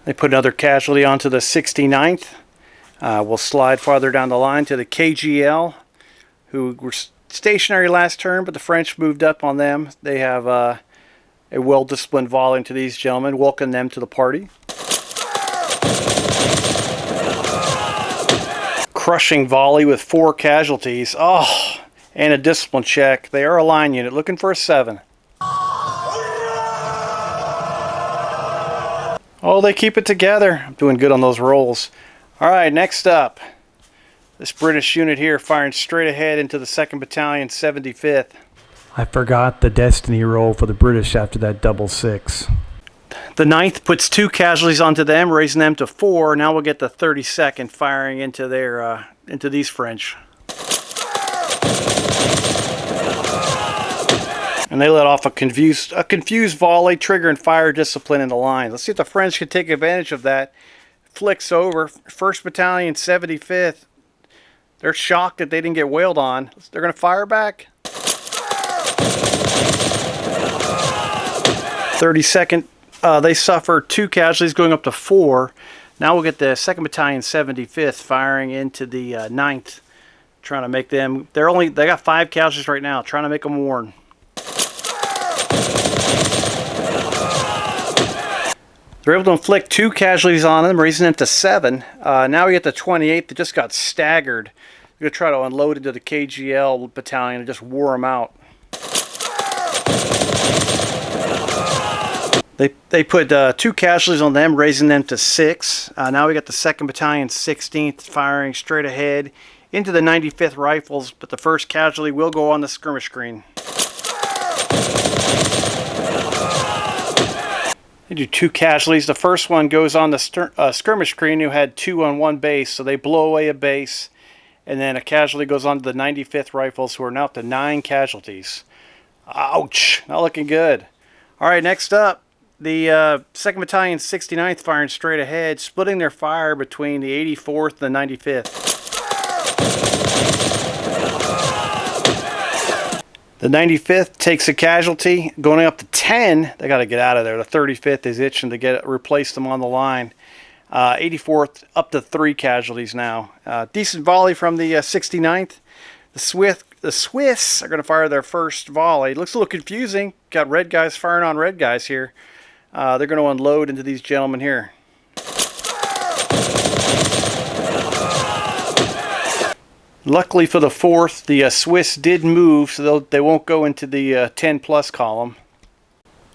They put another casualty onto the 69th. We'll slide farther down the line to the KGL, who were stationary last turn, but the French moved up on them. They have a well-disciplined volley into these gentlemen. Welcome them to the party. Crushing volley with 4 casualties. Oh, and a discipline check. They are a line unit looking for a 7. Oh, they keep it together. I'm doing good on those rolls. All right, next up. This British unit here firing straight ahead into the 2nd Battalion, 75th. I forgot the destiny roll for the British after that double 6. The 9th puts 2 casualties onto them, raising them to 4. Now we'll get the 32nd firing into their into these French. And they let off a confused volley, triggering fire discipline in the line. Let's see if the French can take advantage of that. Flicks over. 1st Battalion, 75th. They're shocked that they didn't get wailed on. They're going to fire back. 32nd, they suffer 2 casualties going up to 4. Now we'll get the 2nd Battalion, 75th firing into the 9th. Trying to make them, they got 5 casualties right now. Trying to make them worn. They're able to inflict 2 casualties on them, raising them to 7. Now we get the 28th that just got staggered. They're going to try to unload into the KGL battalion and just wore them out. They put 2 casualties on them, raising them to 6. Now we got the 2nd Battalion, 16th, firing straight ahead into the 95th Rifles, but the first casualty will go on the skirmish screen. They do 2 casualties. The first one goes on the skirmish screen, who had 2 on 1 base, so they blow away a base. And then a casualty goes on to the 95th Rifles, who are now up to 9 casualties. Ouch! Not looking good. All right, next up, the 2nd Battalion, 69th, firing straight ahead, splitting their fire between the 84th and the 95th. The 95th takes a casualty, going up to 10. They got to get out of there. The 35th is itching to replace them on the line. 84th up to 3 casualties now. Decent volley from the 69th. The Swiss are going to fire their first volley. It looks a little confusing. Got red guys firing on red guys here. They're going to unload into these gentlemen here. Luckily for the 4th, the Swiss did move, so they won't go into the 10 plus column.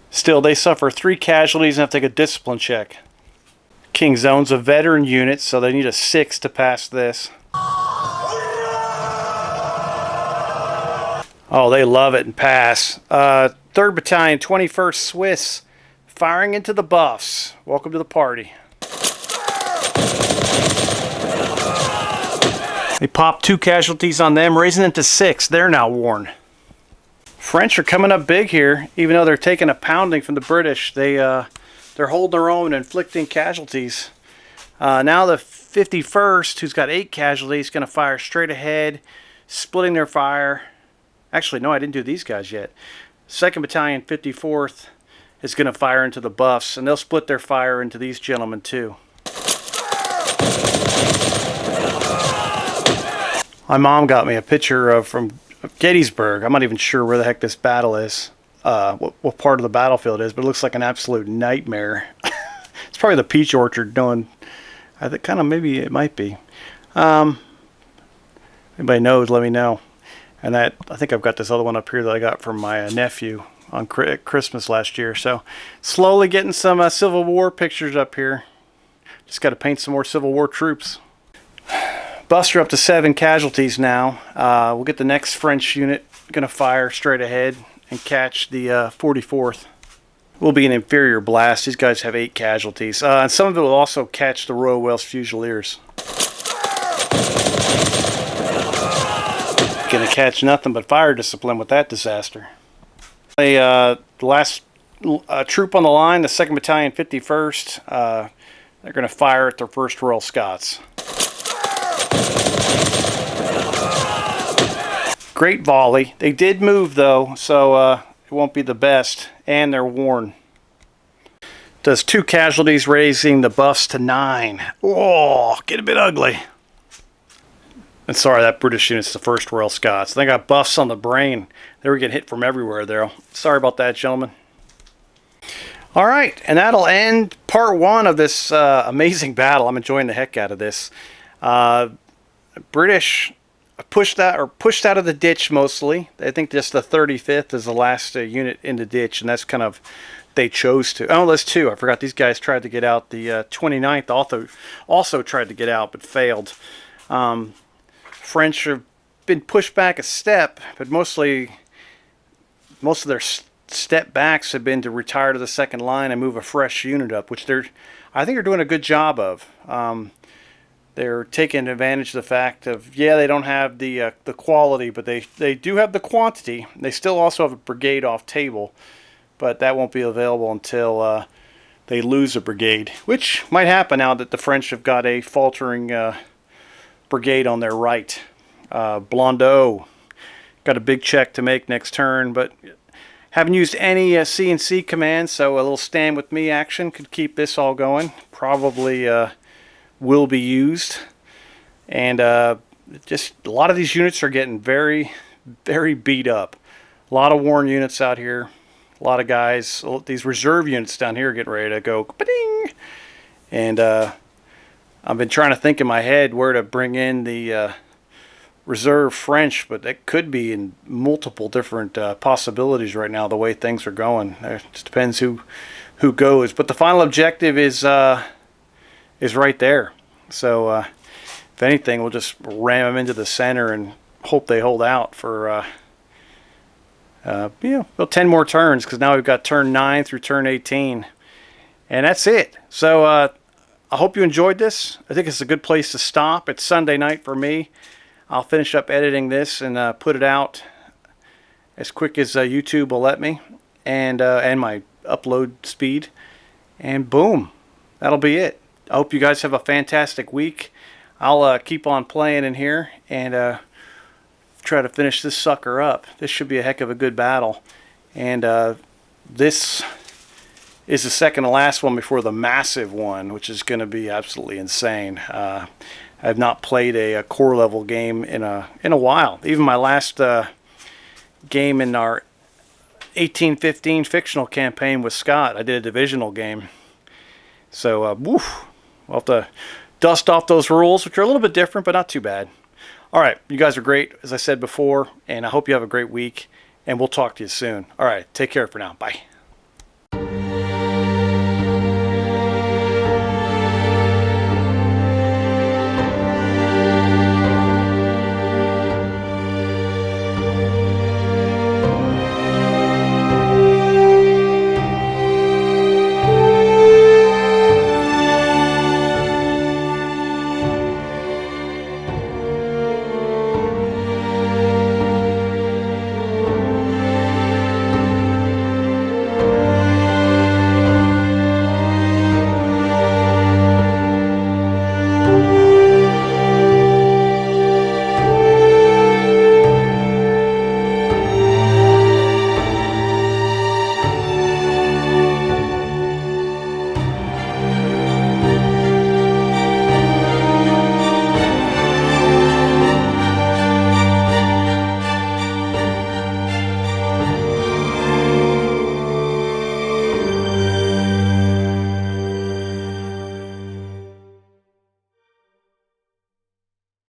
Still, they suffer 3 casualties and have to take a discipline check. King Zone's a veteran unit, so they need a 6 to pass this. Oh, they love it and pass. 3rd Battalion, 21st Swiss, firing into the Buffs. Welcome to the party. They popped 2 casualties on them, raising them to 6. They're now worn. French are coming up big here, even though they're taking a pounding from the British. They're holding their own and inflicting casualties. Now the 51st, who's got 8 casualties, going to fire straight ahead, splitting their fire. Actually, no, I didn't do these guys yet. 2nd Battalion, 54th, is going to fire into the buffs, and they'll split their fire into these gentlemen too. My mom got me a picture from Gettysburg. I'm not even sure where the heck this battle is, what part of the battlefield it is, but it looks like an absolute nightmare. It's probably the peach orchard, knowing, I think kind of maybe it might be. Anybody knows, let me know. And I think I've got this other one up here that I got from my nephew on Christmas last year. So slowly getting some Civil War pictures up here. Just got to paint some more Civil War troops. Buster up to 7 casualties now. We'll get the next French unit going to fire straight ahead and catch the 44th. Will be an inferior blast. These guys have 8 casualties. And some of it will also catch the Royal Welsh Fusiliers. Gonna catch nothing but fire discipline with that disaster. The last troop on the line, the 2nd Battalion, 51st, they're gonna fire at their 1st Royal Scots. Great volley. They did move though, so it won't be the best, and they're worn. Does 2 casualties, raising the buffs to 9. Oh, get a bit ugly. And sorry, that British unit's the 1st Royal Scots. They got buffs on the brain. They were getting hit from everywhere there. Sorry about that, gentlemen. All right, and that'll end part 1 of this amazing battle. I'm enjoying the heck out of this. British pushed out of the ditch mostly. I think just the 35th is the last unit in the ditch, and that's kind of, they chose to. Oh, there's 2. I forgot these guys tried to get out. The 29th also tried to get out, but failed. French have been pushed back a step, but most of their step backs have been to retire to the 2nd line and move a fresh unit up, which I think they're doing a good job of. They're taking advantage of the fact of, yeah, they don't have the quality, but they do have the quantity. They still also have a brigade off table, but that won't be available until they lose a brigade, which might happen now that the French have got a faltering brigade on their right. Blondeau got a big check to make next turn, but haven't used any CNC commands, so a little stand with me action could keep this all going. Probably will be used, and just a lot of these units are getting very, very beat up. A lot of worn units out here. A lot of guys. These reserve units down here are getting ready to go ka-ding! And I've been trying to think in my head where to bring in the reserve French, but that could be in multiple different possibilities right now, the way things are going. It just depends who goes. But the final objective is right there. So if anything, we'll just ram them into the center and hope they hold out for 10 more turns, because now we've got turn 9 through turn 18. And that's it. So I hope you enjoyed this. I think it's a good place to stop. It's Sunday night for me. I'll finish up editing this and put it out as quick as YouTube will let me, and my upload speed. And boom, that'll be it. I hope you guys have a fantastic week. I'll keep on playing in here and try to finish this sucker up. This should be a heck of a good battle. And this is the second to last one before the massive one, which is going to be absolutely insane. I've not played a core level game in a while. Even my last game in our 1815 fictional campaign with Scott, I did a divisional game. So, woof. We'll have to dust off those rules, which are a little bit different, but not too bad. All right, you guys are great, as I said before, and I hope you have a great week, and we'll talk to you soon. All right, take care for now. Bye.